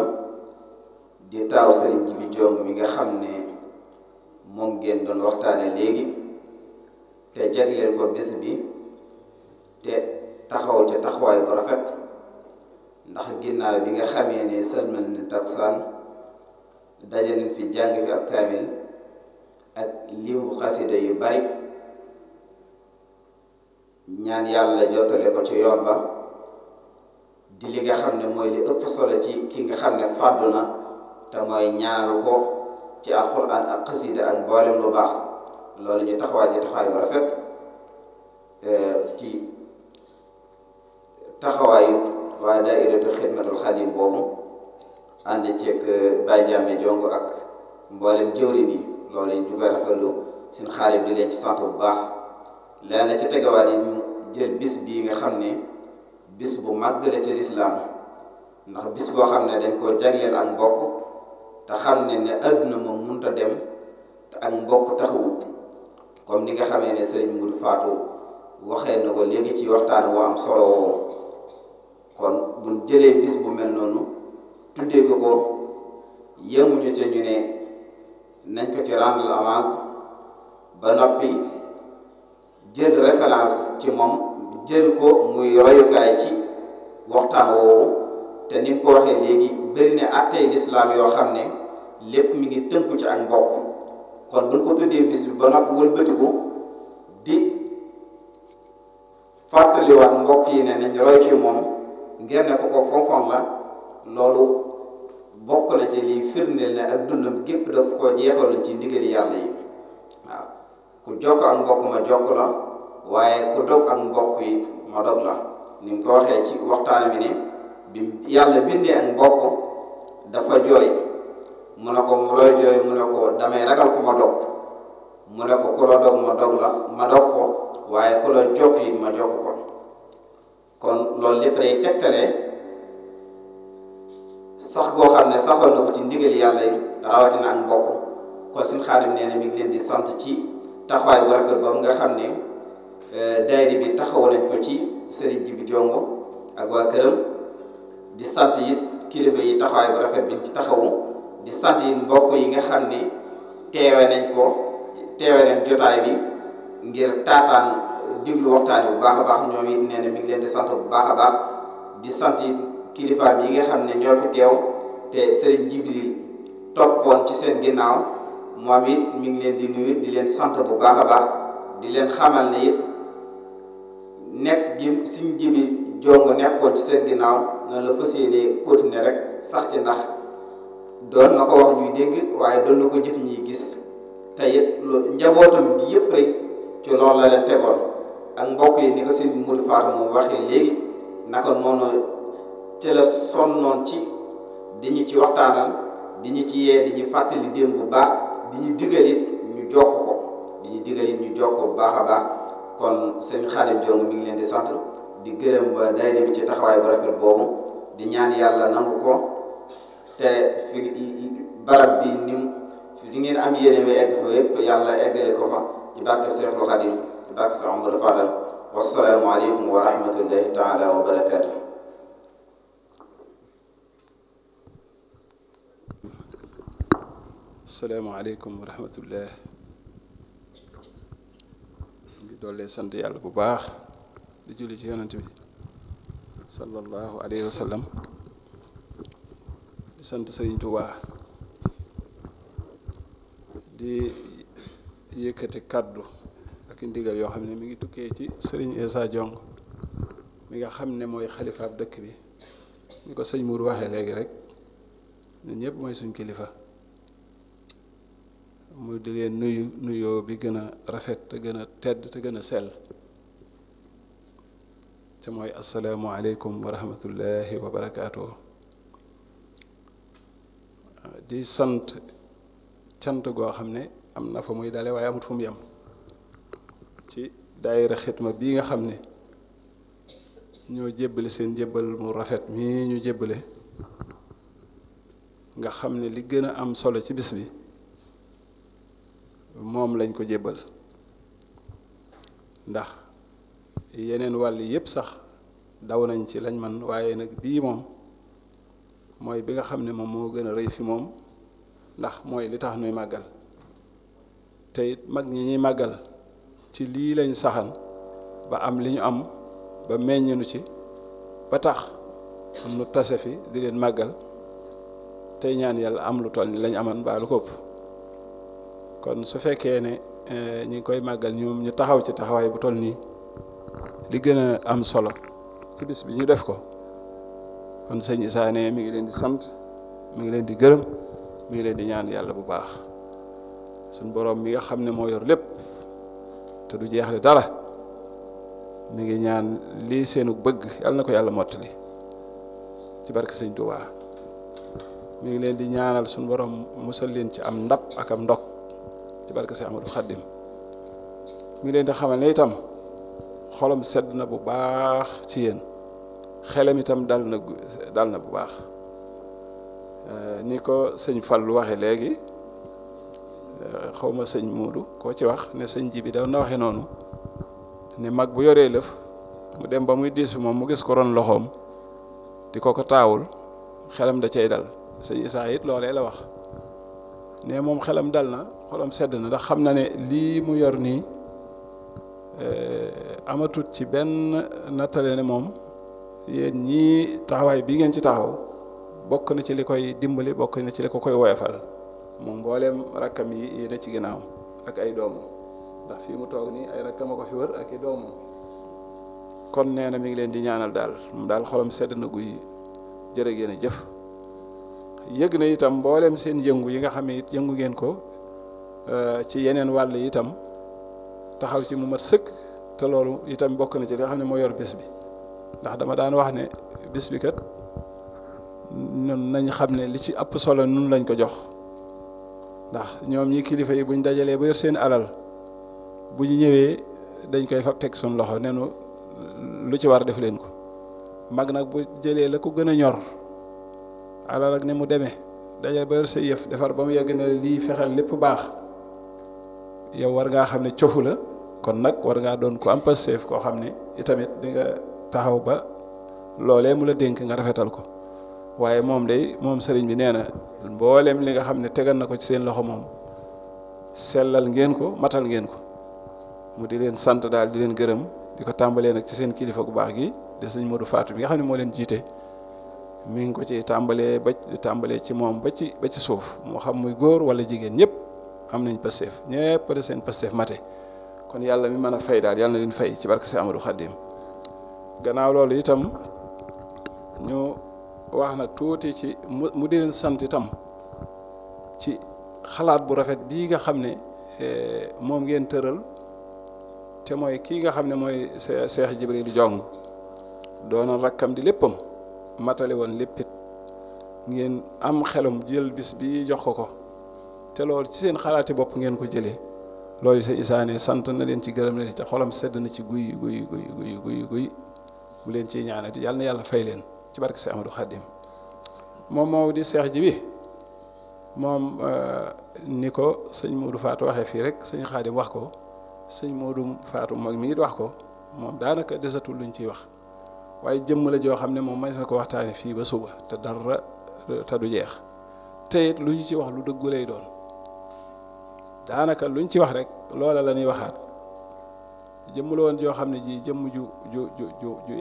Speaker 2: di taaw Sëriñ Jibi Jong mi nga xam ne moom ngeen doon waxtaane léegi te jagleel ko bis bi te taxaw ca taxawaay bu rafet ndax ginnaaw bi nga xamee ne sëlmal ni takusaan daje nañ fi jàng fi ab kaamil ak limu xasida yu bari ñaan yàlla jottale ko ci yoon ba di li nga xam ne mooy li ëpp solo ci ki nga xam ne fàddu na te mooy ñaanal ko ci alxuraan ak xasida ak mboolem lu baax loolu ñu taxawaay ci taxawaay bu rafet ci taxawaayu waa daairatu xidmatul xadim boobu ànd ceeg Baye Jamme Jongo ak mboolem jëwriñ yi loolu ñu koy rafetlu seen xaalis di leen ci sant bu baax leena ci tegawaat yi ñu jël bis bii nga xam ne bis bu màgg la ci lislaam ndax bis boo xam ne dañ koo jagleel ak mbokk te xam ne àdduna moom mënut a dem te ak mbokk taxawut comme ni nga xamee ne sëriñ Mourou Fatou waxee na ko léegi ci waxtaan wu am solo woowu kon buñ jëlee bis bu mel noonu tuddee ko yemuñu ca ñu ne nañ ko ci rendre avance ba noppi jël référence ci moom jël ko muy royukaay ci waxtaan woowu te ni mu ko waxee léegi bëri ne àttey lislaam yoo xam ne lépp mi ngi tënku ci ak mbokk kon buñ ko tuddee bis bi ba noppi wëlbatiku di fàttaliwaat mbokk yi ne nañ roy ci moom ngir ne ko fonkoon la loolu bokk na ci liy firndeel ne ak dundam gépp daf ko jeexaloon ci ndigali yàlla yi waaw ku jokk ak mbokk ma jokk la waaye ku dog ak mbokk yi ma dog la ni mu ko waxee ci waxtaan mi ne bi yàlla bindee ak mbokk dafa jooy mu ne ko mu looy jooy mu ne ko damay ragal ko ma dog mu ne ko ku la dog ma dog la ma dog ko waaye ku la jokk yi ma jokk ko kon loolu lépp day tegtale sax goo xam ne saxoon na ko ci ndigal yàlla yi rawatina ak mbokk kon suñu Xaadim nee na mi ngi leen di sant ci taxawaay bu rafet boobu nga xam ne daayira bi taxaw nañ ko ci Serigne Jibi Jongo ak waa këram di sant it kilifa yi taxawaay bu rafet biñ ci taxawu di sant it mbokk yi nga xam ne teewe nañ jotaay bi ngir taataan diglu waxtaan bu baax a baax ñoom it nee na mi ngi leen di sant bu baax a baax di sant it kilifaam yi nga xam ne ñoo fi teew te Serigne Jibril toppoon ci seen ginnaaw moom it mi ngi leen di nuyu di leen sant bu baax a baax di leen xamal ne it nekk gi Serigne Jibi Jongo nekkoon ci seen ginnaaw noonu la fas yéenee continuer rek sax ci ndax doon na ko wax ñuy dégg waaye doon na ko jëf ñuy gis te it njabootam gi yëpp rek ci loolu la leen tegoon ak mbokk yi ni ko seen Mourou Fatou moom waxee léegi naka noonu ci la sonnoon ci di ñu ci waxtaanal di ñu ci yee di ñu fàttali démb bu baax di ñu digalit ñu jokk ko bu baax a baax kon sëñ Xaadim Jongo mi ngi leen di sant di gërëm ba daayira bi ci taxawaay bu rafet boobu di ñaan yàlla nangu ko te fi barab bi ni di ngeen am yéene may egg fa yëpp yàlla eggale ko fa ci barke Seexul Xaadim ci barke Seex Amadu Fadal wassalaamu aleykum wa rahmatullahi taala wa barakaatu.
Speaker 3: asalaamaaleykum wa rahmatullah ngi doole sant yàlla bu baax di julli ci yonent bi sallallahu alayhi wa sallam di sant Sëriñ Tuubaa di yëkkati kàddu ak ndigal yoo xam ne mi ngi tukkee ci Sëriñ Issa Jongo mi nga xam ne mooy xalifaab dëkk bi ni ko sëñ Mourou waxee léegi rek ñun ñëpp mooy suñ kilifa mu di leen nuyoo bi gën a rafet te gën a tedd te gën a sell te mooy asalaamualeykum wa rahmatullahi wa barakaatu. di sant cant goo xam ne am na fa muy dale waaye amut fu mu yem ci daayira xidma bii nga xam ne ñoo jébbale seen jébbal mu rafet mii ñu jébbale nga xam ne li gën a am solo ci bis bi moom lañ ko jébbal ndax yeneen wàll yépp sax daw nañ ci lañ man waaye nag bii moom mooy bi nga xam ne moom moo gën a rëy fi moom ndax mooy li tax nuy màggal te it mag ñi ñuy màggal ci lii lañ saxan ba am li ñu am ba meññenu ci ba tax nu tase fi di leen màggal tey ñaan yàlla am lu toll ni lañ aman baa lu ko ëpp kon su fekkee ne ñi ngi koy màggal ñoom ñu taxaw ci taxawaay bu toll nii li gën a am solo ci bis bi ñu def ko kon sëñ Issa ne mi ngi leen di sant mi ngi leen di gërëm mi ngi leen di ñaan yàlla bu baax suñ boroom mi nga xam ne moo yor lépp te du jeexle dara mi ngi ñaan lii seenu bëgg yàlla na ko yàlla mottali ci barke sëñ Tuubaa mi ngi leen di ñaanal suñ boroom musal leen ci am ndab ak am ndog ci barke sëñ Ahmadou Khadim mi ngi leen di xamal ne itam xolam sedd na bu baax ci yéen xelam itam dal na bu baax ni ko sëñ Fallu waxe léegi xawma sëñ Muudu koo ci wax ne sëñ ji bi daw na waxe noonu ne mag bu yoree lëf mu dem ba muy diis fi moom mu gis ko ron loxoom di ko taawul xelam da cay dal sëñ Issa it loolee la wax ne moom xelam dal na xolam sedd na ndax xam na ne lii mu yor nii amatut ci benn nattale ne moom yéen ñii taxawaay bi ngeen ci taxaw bokk na ci li koy dimbali bokk na ci li ko koy woyofal moom mbooleem rakkam yi ne ci ginnaaw ak ay doomam ndax fii mu toog nii ay rakkam a ko fi wër ak i doomam kon nee na mi ngi leen di ñaanal daal moom daal xolam sedd na guy jërë ngeen a jëf yëg na itam mbooleem seen yëngu yi nga xam ne it yëngu ngeen ko ci yeneen wàll itam taxaw ci mu mat sëkk te loolu itam bokk na ci li nga xam ne moo yor bés bi ndax dama daan wax ne bés bi kat ñun nañ xam ne li ci ëpp solo nun lañ ko jox ndax ñoom ñi kilifa yi buñ dajalee ba yor seen alal bu ñu ñëwee dañ koy fab teg suñ loxo nenu lu ci war def leen ko mag nag bu jëlee la ko gën a ñor alal ak ne mu demee dajale ba yor sa yëf defar ba mu yegg ne lii fexeel lépp baax yow war ngaa xam ne cofu la kon nag war ngaa doon ku am Pastef koo xam ne itamit di nga taxaw ba loolee mu la dénk nga rafetal ko waaye moom sëriñ bi nee na mboolem li nga xam ne tegal na ko ci seen loxo moom sellal ngeen ko matal ngeen ko mu di leen sant daal di leen gërëm di ko tàmbalee nag ci seen kilifa gu baax gi di sëñ Modou Fatou bi nga xam ne moo leen jiite mi ngi ko ci tàmbalee ci moom ba ci suuf moo xam muy góor wala jigéen ñëpp am nañ Pastef ñëpp de seen Pastef mate kon yàlla mi mën a fay daal yàlla na leen fay ci barke si Amadou Khadim gannaaw loolu itam ñu wax nag tuuti ci mu di leen sant itam ci xalaat bu rafet bii nga xam ne moom ngeen tëral te mooy kii nga xam ne mooy Cheikh Jibril Jong doona rakkam di léppam matale woon léppit ngeen am xelum jël bis bi jox ko te loolu ci seen xalaati bopp ngeen ko jëlee loolu sa isaane sant na leen ci gërëm na leen te xolam sedd na ci guy bu leen ciy ñaanati yàlla na yàlla fay leen ci barke si Amadou Khadim moom moo di Cheikh ji bi moom ni ko sëñ Modou Fatou waxee fii rek sëñ Khadim wax ko sëñ Modou Fatou mag mi ngi wax ko moom daanaka desatul luñ ciy wax waaye jëmm la joo xam ne moom may na ko waxtaane fii ba suba te dara te du jeex te it lu ñu ci wax lu dëggu lay doon daanaka luñ ci wax rek loola la ñuy waxaat jëmm la woon joo xam ne ji jëmm ju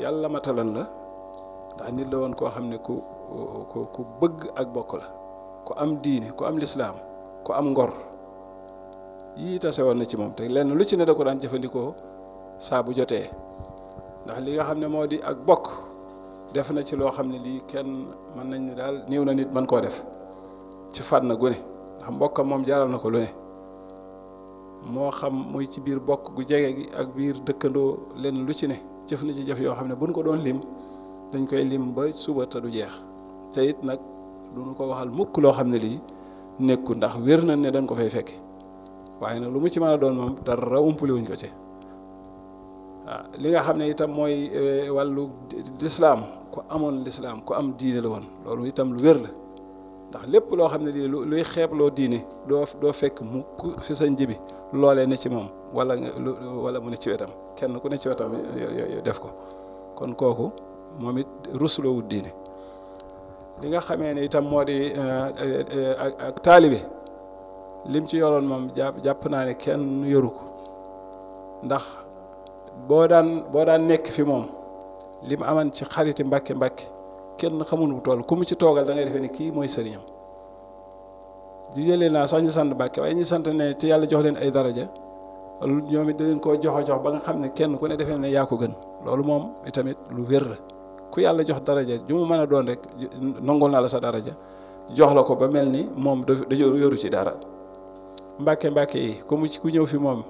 Speaker 3: yàlla matalan la ndax nit la woon koo xam ne ku bëgg ak bokk la ku am diine ku am lislaam ku am ngor yii tase woon na ci moom te lenn lu ci ne da ko daan jëfandikoo saa bu jotee ndax li nga xam ne moo di ak bokk def na ci loo xam ne lii kenn mën nañ ne daal néew na nit mën koo def ci fànn gu ne ndax mbokkam moom jaral na ko lu ne moo xam muy ci biir bokk gu jege gi ak biir dëkkandoo lenn lu ci ne jëf na ci jëf yoo xam ne buñ ko doon lim dañ koy lim ba suba te du jeex te it nag duñu ko waxal mukk loo xam ne lii nekku ndax wér na ne dañ ko fay fekke waaye nag lu mu ci mën a doon moom dara umpuli wuñ ko ci waaw li nga xam ne itam mooy wàllu lislaam ku amoon lislaam ku am diine la woon loolu itam lu wér la ndax lépp loo xam ne lii luy xeebloo diine doo fekk mukk fi sa njibi loolee ne ci moom wala mu ne ci wetam kenn ku ne ci wetam def ko kon kooku moom it rusulowut diine li nga xamee ne itam moo di ak taalibe lim ci yoroon moom jàpp naa ne kenn yoru ko ndax boo daan nekk fi moom li mu aman ci xariti mbàkke kenn xamul bu toll ku mu ci toogal da ngay defee ni kii mooy sëriñam di jëlee naa sax ñu sant mbàkke waaye ñu sant ne ci yàlla jox leen ay daraja ñoom it da leen koo jox ba nga xam ne kenn ku ne defee ne yaa ko gën loolu moom itamit lu wér la ku yàlla jox daraja ju mu mën a doon rek nangul na la sa daraja jox la ko ba mel ni moom dañoo yoru ci dara mbàkke yi ku ñëw fi moom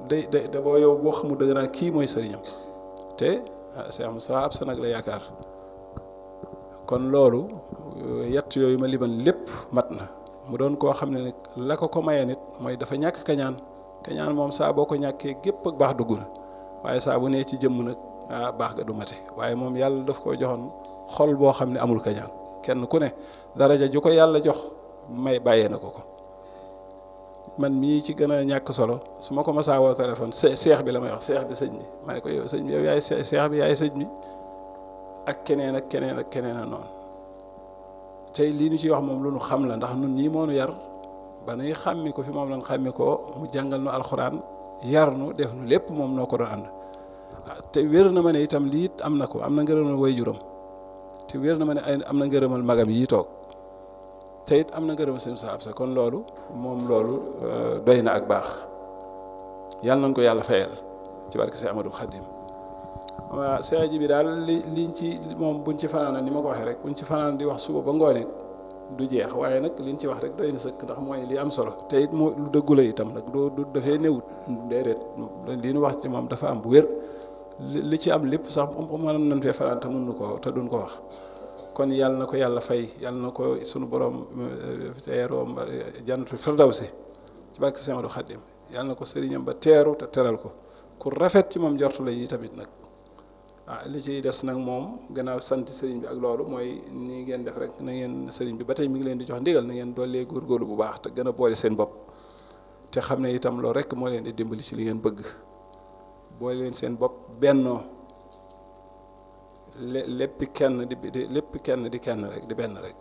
Speaker 3: da boo yow boo xamul dëgg naa kii mooy sëriñam te Cheikh Moustapha ab sa nag la yaakaar kon loolu yett yooyu ma liban lépp mat na mu doon koo xam ne nag la ko mayee nit mooy dafa ñàkk kañaan moom saa boo ko ñàkkee gépp ak baax dugg na waaye saa bu nee ci jëmm nag baax ga du mate waaye moom yàlla daf koo joxoon xol boo xam ne amul kañaan kenn ku ne daraja ju ko yàlla jox may bàyyee na ko man mii ci gën a ñàkk solo su ma ko masaa woo téléphone seex bi la may wax seex bi sëñ bi ma ne ko yow sëñ bi yow yaay seex bi yaay sëñ bi ak keneen ak noonu tey lii ñu ciy wax moom lu nu xam la ndax nun ñii moo nu yar ba nuy xàmmi ko fi moom lañ xàmmi ko mu jàngal nu alxuraan yar nu def nu lépp moom noo ko doon ànd te wér na ma ne itam lii am na ko am na ngërëmal waajuram te wér na ma ne am na ngërëmal magam yi toog te it am na ngërëmal seen saab sa kon loolu doy na ak baax yàlla nañ ko yàlla fayal ci barke Seex Ahmadul Xadim waa seex ji bi daal liñ ci moom buñ ci fanaan ni ma ko waxee rek buñ ci fanaan di wax suba ba ngoon it du jeex waaye nag liñ ci wax rek doy na sëkk ndax mooy li am solo te it moo lu dëggu la itam nag du dafee néewut déedéet li ñu wax ci moom dafa am bu wér li ci am lépp sax mën nañ fee fanaan te mënuñu ko te duñ ko wax kon yàlla na ko yàlla fay yàlla na ko sunu borom teeroo jannatul firdawsi ci barke Seex Ahmadu Xaadim yàlla na ko sëriñam ba teeru te teral ko ku rafet ci moom jortu la yi tamit nag li ciy des nag moom gannaaw sant sëriñ bi ak loolu mooy ni ngeen def rek na ngeen sëriñ bi ba tey mi ngi leen di jox ndigal na ngeen doolee góorgóorlu bu baax te gën a boole seen bopp te xam ne itam loolu rek moo leen di dimbali ci li ngeen bëgg boole leen seen bopp bennoo lépp kenn di kenn rek di benn rek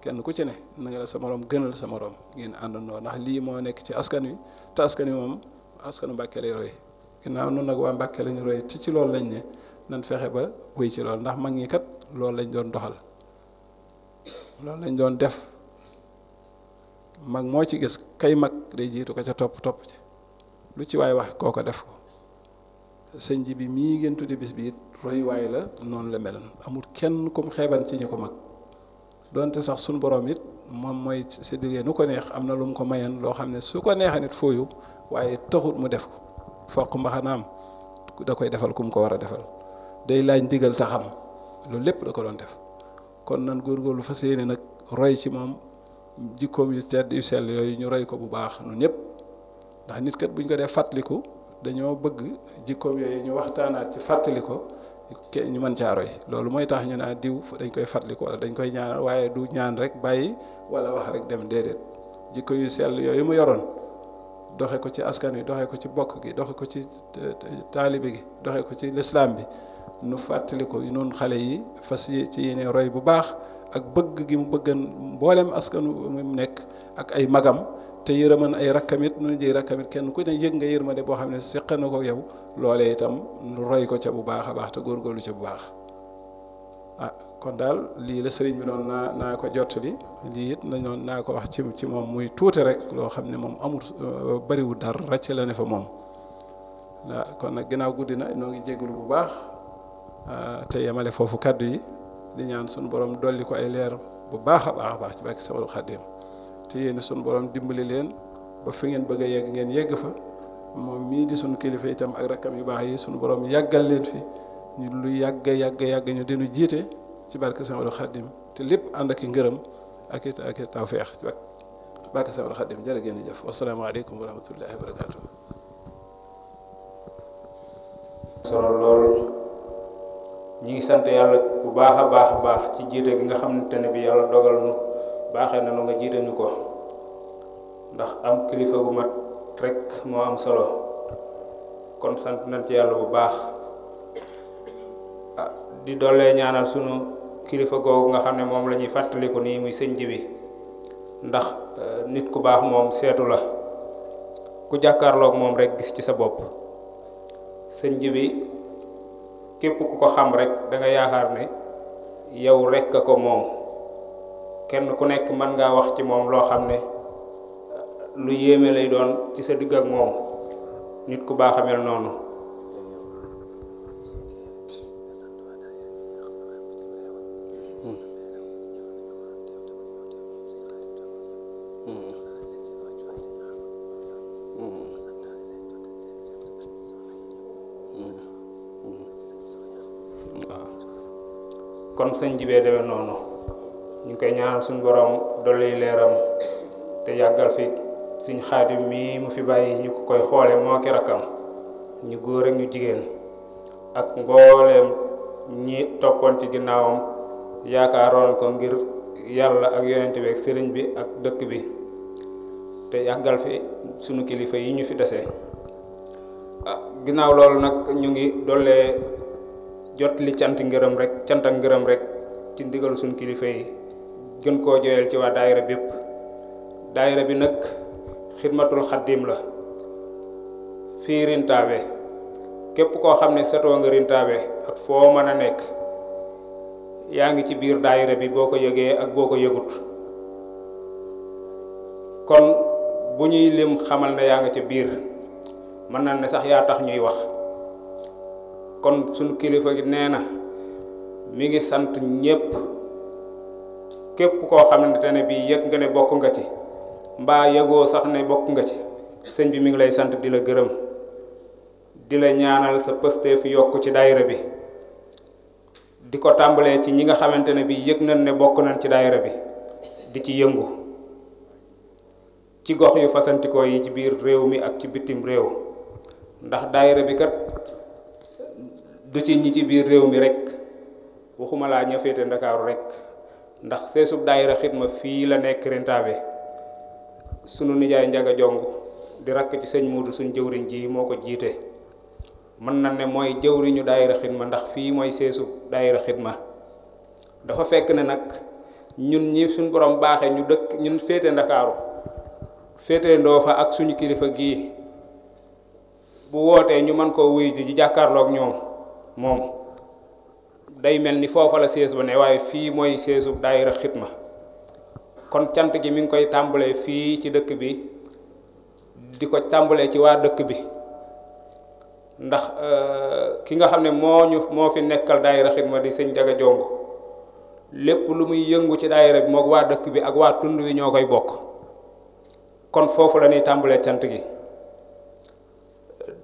Speaker 3: kenn ku ci ne na nga la sa morom gënal sa morom ngeen àndandoo ndax lii moo nekk ci askan wi te askan wi moom askanu Mbàkke lay roy ginnaaw noonu nag waa Mbàkke lañu roy ci loolu lañ ne nan fexe ba wéy ci loolu ndax mag ñi kat loolu lañ doon doxal loolu lañ doon def mag moo ci gis kay mag day jiitu ko ca topp ci lu ci waay wax kooko def ko sëñ ji bi mii ngeen tudde bis bi it royuwaay la noonu la meloon amul kenn kum xeeban ci ñu ko mag donte sax suñu borom it moom mooy séddalee nu ko neex am na lu mu ko mayan loo xam ne su ko neexee nit fooyu waaye taxut mu def ko foq mbaxanaam da koy defal ku mu ko war a defal day laaj ndigal ta xam loolu lépp da ko doon def kon nan góorgóorlu fas yéene nag roy ci moom jikkoom yu tedd yu sell yooyu ñu roy ko bu baax nu ñëpp ndax nit kat buñ ko dee fàttaliku dañoo bëgg jikkoom yooyu ñu waxtaanaat ci fàttali ko ñu mën caa roy loolu mooy tax ñu naa diw dañ koy fàttaliku wala dañ koy ñaanal waaye du ñaan rek bàyyi wala wax rek dem déedéet jikko yu sell yooyu mu yoroon doxe ko ci askan wi doxe ko ci bokk gi doxe ko ci taalibe gi doxe ko ci lislaam bi nu fàttali ko noonu xale yi fas ci yéene roy bu baax ak bëgg gi mu bëggan mboolem askan mu nekk ak ay magam te yërëman ay rakkamit nu jëy rakkamit kenn ku ne yëg nga yërmande boo xam ne seq na ko yow loolee itam nu roy ko ca bu baax a baax te góorgóorlu ca bu baax kon daal lii la sëriñ bi noonu naa ko jottali lii it nañoon naa ko wax ci moom muy tuuti rek loo xam ne moom amul bariwul dara ràcc la ne fa moom kon nag ginnaaw guddi na noo ngi jégalu bu baax te yemale foofu kaddu yi di ñaan suñu borom dolli ko ay leer bu baax a baax ci barke Seexul Xaadim te yéen suñu borom dimbali leen ba fi ngeen bëgg a yegg ngeen yegg fa moom mii di suñu kilifa itam ak rakkam yu baax yi suñu borom yàggal leen fi ñu lu yàgg ñu dinu jiite ci barke Seexul Xaadim te lépp ànd ak i ngërëm ak i tawfeex ci barke Seexul Xaadim jërë ngeen jëf wasalaamaaleykum wa rahmatullahi wa barakaatu.
Speaker 4: solo lool ñi ngi sant yàlla bu baax a baax ci jiite gi nga xamante ne bi yàlla dogal nu baaxee na nu nga jiite ñu ko ndax am kilifa gu mat rek moo am solo kon sant nañ ci yàlla bu baax di doole ñaanal sunu kilifa googu nga xam ne moom la ñuy fàttaliku nii muy sëñ ji bi ndax nit ku baax moom seetu la ku jàkkaarloog moom rek gis ci sa bopp sëñ bi képp ku ko xam rek da nga yaakaar ne yow rek ko moom kenn ku nekk mën ngaa wax ci moom loo xam ne lu yéeme lay doon ci sa digg ak moom nit ku baax a mel noonu. kon sëñ ji bee demee noonu ñu koy ñaanal suñu borom dolli leeram te yàggal fi suñ Xaadim mii mu fi bàyyi ñu ko koy xoole moo ki rakkam ñu góor ak ñu jigéen ak mbooleem ñi toppoon ci ginnaawam yaakaaroon ko ngir yàlla ak yonent bi ak sëriñ bi ak dëkk bi te yàggal fi sunu kilifa yi ñu fi dese. Ginnaaw loolu nag ñu ngi dollee jot li cant ak ngërëm rek ci ndigal suñu kilifa yi gën koo joyal ci waa daayira bépp. daayira bi nag xidmatul xaddim la fii Rintaabe képp koo xam ne setoo nga Rintaabe ak foo mën a nekk yaa ngi ci biir daayira bi boo ko yëgee ak boo ko yëgut. kon bu ñuy lim xamal ne yaa nga ca biir mën na ne sax yaa tax ñuy wax. kon sunu kilifa gi nee na mi ngi sant ñépp képp koo xamante ne bii yëg nga ne bokk nga ci mbaa yëgoo sax ne bokk nga ci sëñ bi mi ngi lay sant di la gërëm di la ñaanal sa pësteef yokk ci daayira bi di ko tàmbalee ci ñi nga xamante ne bii yëg nañ ne bokk nañ ci daayira bi di ci yëngu ci gox yu fasantikoo yi ci biir réew mi ak ci bitim réew ndax daayira bi kat du ci ñi ci biir réew mi rek waxuma laa ña féete Ndakaaru rek ndax seesub daayira xidma fii la nekk Rintaabe sunu nijaay Njaga Jong di rakk ci sëñ Muudu suñ jëwriñ ji moo ko jiite mën na ne mooy jëwriñu daayira xidma ndax fii mooy seesub daayira xidma. dafa fekk ne nag ñun ñi suñ borom baaxee ñu dëkk ñun féete Ndakaaru féete ndoo fa ak suñu kilifa gii bu wootee ñu mën koo wuy ji jàkkaarloog ñoom moom day mel ni foofa la sees ba ne waaye fii mooy seesub daayira xidma. kon cant gi mi ngi koy tàmbalee fii ci dëkk bi di ko tàmbalee ci waa dëkk bi ndax ki nga xam ne moo fi nekkal daayira xidma di sëñ Jaga Jong lépp lu muy yëngu ci daayira bi moog waa dëkk bi ak waa tund wi ñoo koy bokk. kon foofu la ñuy tàmbalee cant gi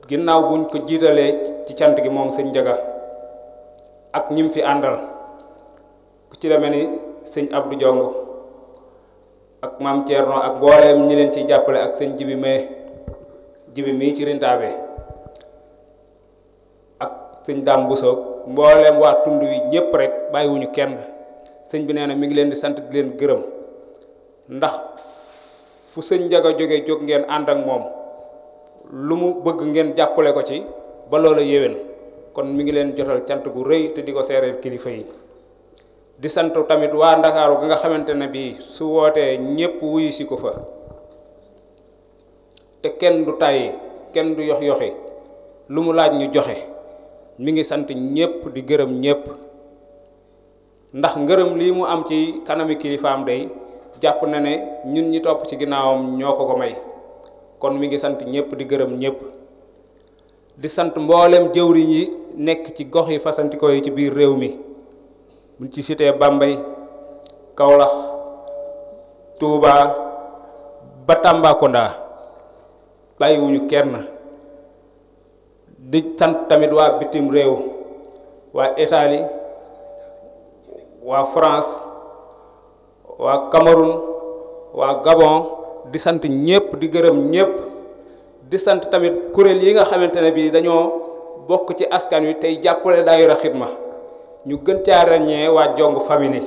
Speaker 4: ginnaaw buñ ko jiitalee ci cant gi moom sëñ Jaga ak ñim fi àndal ku ci demee ni sëñ Abdou Jong ak maam Thierno ak mbooleem ñi leen ciy jàppale ak sëñ jibi mii ci Rintaabe ak sëñ Daam Buso mbooleem waa tund wi ñépp rek bàyyiwuñu kenn sëñ bi nee na mi ngi leen di sant di leen gërëm ndax fu sëñ Jaga jóg ngeen ànd ak moom lu mu bëgg ngeen jàppale ko ci ba loola yéwén kon mi ngi leen jotal cant gu rëy te di ko seereel kilifa yi. di sant tamit waa Ndakaaru gi nga xamante ne bii su wootee ñépp wuyu si ko fa te kenn du tàyyi kenn du yoxi lu mu laaj ñu joxe mi ngi sant ñépp di gërëm ñépp ndax ngërëm lii mu am ci kanami kilifaam day jàpp na ne ñun ñi topp ci ginnaawam ñoo ko may kon mi ngi sant ñépp di gërëm ñépp di sant mboolem jëwriñ yi nekk ci gox yi fasantikoo yi ci biir réew mi buñ ci cité Bambey Kaolack Touba ba Tambacounda bàyyiwuñu kenn di sant tamit waa bitim réew waa Italie waa France waa Cameroun waa Gabon di sant ñépp di gërëm ñépp di sant tamit kuréel yi nga xamante ne bii dañoo bokk ci askan wi tey jàppale daayira xidma ñu gën caa ràññee waa Jong famille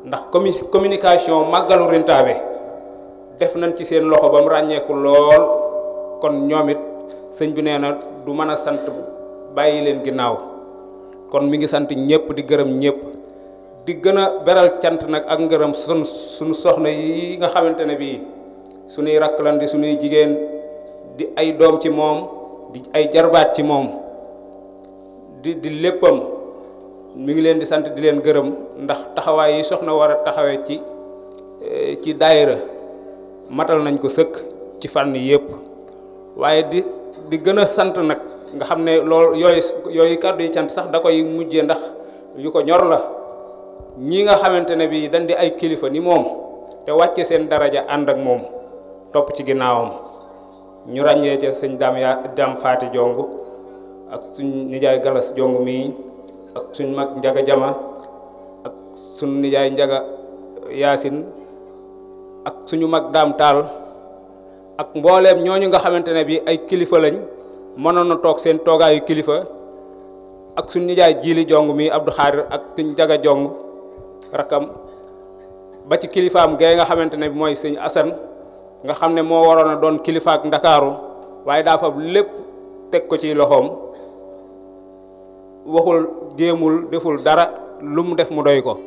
Speaker 4: ndax communication màggalu Rintaabe def nañ ci seen loxo ba mu ràññeeku lool kon ñoom it sëñ bi nee na du mën a sant bàyyi leen ginnaaw kon mi ngi sant ñépp di gërëm ñépp di gën a beral cant nag ak ngërëm suñu soxna yi nga xamante ne bii suñuy rakk lan di suñuy jigéen di ay doom ci moom di ay jarbaat ci moom di léppam mi ngi leen di sant di leen gërëm ndax taxawaay yi soxna war a taxawee ci daayira matal nañ ko sëkk ci fànn yëpp waaye di gën a sant nag nga xam ne loolu yooyu kàddu yi cant sax da koy mujjee ndax yu ko ñor la ñi nga xamante ne bi dañ di ay kilifa ni moom te wàcce seen daraja ànd ak moom topp ci ginnaawam ñu ràññee ca sëñ daam faati jong ak suñ nijaay galas jong mii ak suñ mag njaga jama ak suñ nijaay njaga yaasin ak suñu mag daam taal ak mbooleem ñooñu nga xamante ne bi ay kilifa lañ mënoon na toog seen toogaayu kilifa ak suñ nijaay jiili jong mii abdou xaadir ak suñ njaga jong rakam ba ci kilifaam gay nga xamante ne bi mooy sëñ asan nga xam ne moo waroon a doon kilifa ak ndakaaru waaye daa fa lépp teg ko ci loxoom waxul jéemul deful dara lu mu def mu doy ko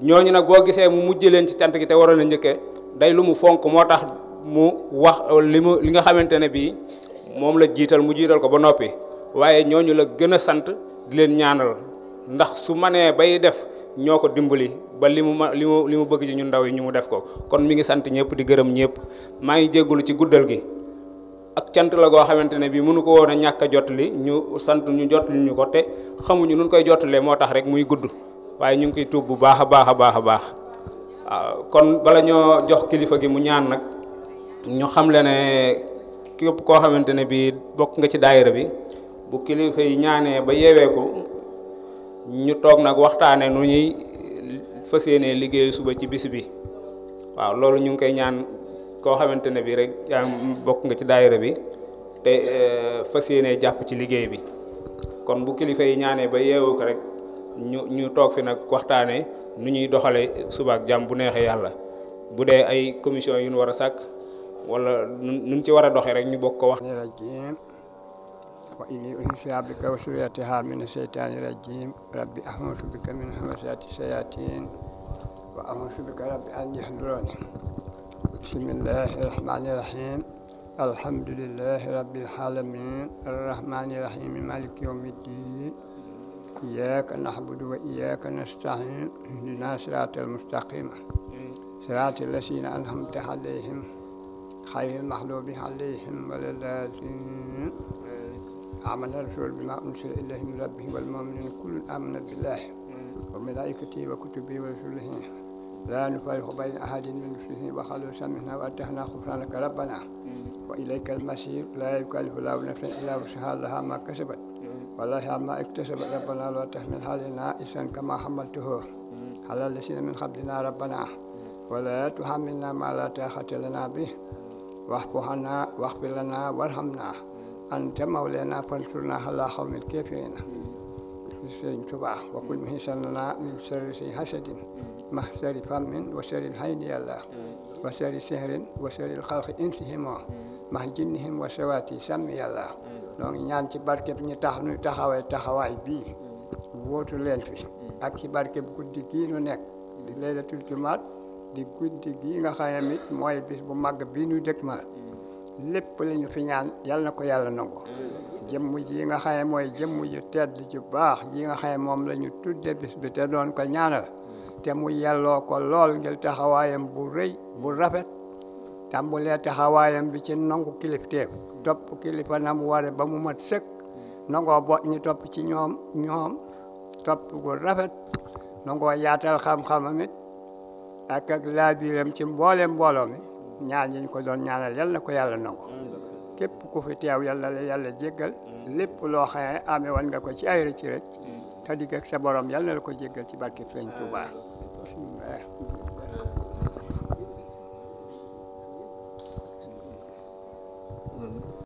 Speaker 4: ñooñu nag boo gisee mu mujj leen ci cant gi te waroon a njëkkee day lu mu fonk moo tax mu wax li nga xamante ne bii moom la jiital mu jiital ko ba noppi waaye ñooñu la gën a sant di leen ñaanal ndax su manee bay def ñoo ko dimbali ba li mu bëgg ci ñun ndaw yi ñu mu def ko kon mi ngi sant ñëpp di gërëm ñëpp maa ngi jéggulu ci guddal gi ak cant la goo xamante ne bii mënu ko woon a ñàkk a jottali ñu sant ñu jottali ñu ko te xamuñu nun koy jottalee moo tax rek muy gudd waaye ñu ngi koy tuub bu baax a baax a baax a baax waaw kon bala ñoo jox kilifa gi mu ñaan nag ñu xam le ne képp koo xamante ne bii bokk nga ci daayira bi bu kilifa yi ñaanee ba yeeweeku ñu toog nag waxtaane nu ñuy fas yéenee liggéey suba ci bis bi waaw loolu ñu ngi koy ñaan koo xamante ne bii rek yaa bokk nga ci daayira bi te fas yéenee jàpp ci liggéey bi kon bu kilifa yi ñaanee ba yeewu ko rek ñu toog fi nag waxtaane nu ñuy doxale suba ak jàmm bu neexee yàlla bu dee ay commission yu ñu war a sàkk wala nun ci war a doxee rek ñu bokk ko wax
Speaker 5: wa inni uhiisuha bika wa suriyataha mina shaytaani rajim rabbi a'uuzu bika min hamazaati shayatin wa a'uuzu bika rabbi an yahdurun bismillahi rahmani rahim alhamdulillahi rabbil alamin arrahmani rahim maliki yawmiddin iyyaka na'budu wa iyyaka nasta'in ihdina siratal mustaqim siratal lazina an'amta alayhim ghayril maghdubi alayhim waladdallin آمن الرسول بما أنزل إليه من ربه والمؤمنون كل آمن بالله وملائكته وكتبه ورسله لا نفرق بين أحد من رسله وقالوا سمعنا وأطعنا غفرانك ربنا وإليك المصير لا يكلف الله نفسا إلا وسعها لها ما كسبت ولها ما اكتسبت ربنا لا تحمل علينا إثما كما حملته على الذين من قبلنا ربنا ولا تحملنا ما لا طاقة لنا به واعف عنا واغفر لنا وارحمنا أنت مولانا فانصرنا على قوم الكافرين Sëriñ Tuubaa wa kul muhisanna min sharri hasadin mahsari fammin wa sharri hayni yàlla wa sharri sihrin wa sharri xalqi insihim mah jinnihim wa sawaati sàmmi yàlla donc ñaan ci barkeb ñi tax nu taxawaay bii wóotu leen fi ak ci barkeb guddi gii nu nekk di laylatul jumaat di guddi gii nga xam ne mooy bis bu màgg bii nu dëkk ma lépp la ñu fi ñaan yal na ko yàlla nangu jëmm ji nga xam ne mooy jëmm ju tedd ju baax ji nga xam ne moom la ñu tudde bis bi te doon ko ñaanal te mu yelloo ko lool ngir taxawaayam bu rëy bu rafet tàmbulee taxawaayam bi ci nangu kilifteef topp kilifa na mu ware ba mu mat sëkk nangoo boot ñi topp ci ñoom topp gu rafet nangoo yaatal xam-xamam it ak laabiram ci mbooloo mi ñaan yi ñu ko doon ñaanal yal na ko yàlla nangu képp ku fi teew yàlla la yàlla jéggal lépp loo xam ne amee woon nga ko ci ay rëcc te digg ak sa borom yal na la ko jéggal ci barke Sëriñ Tuubaa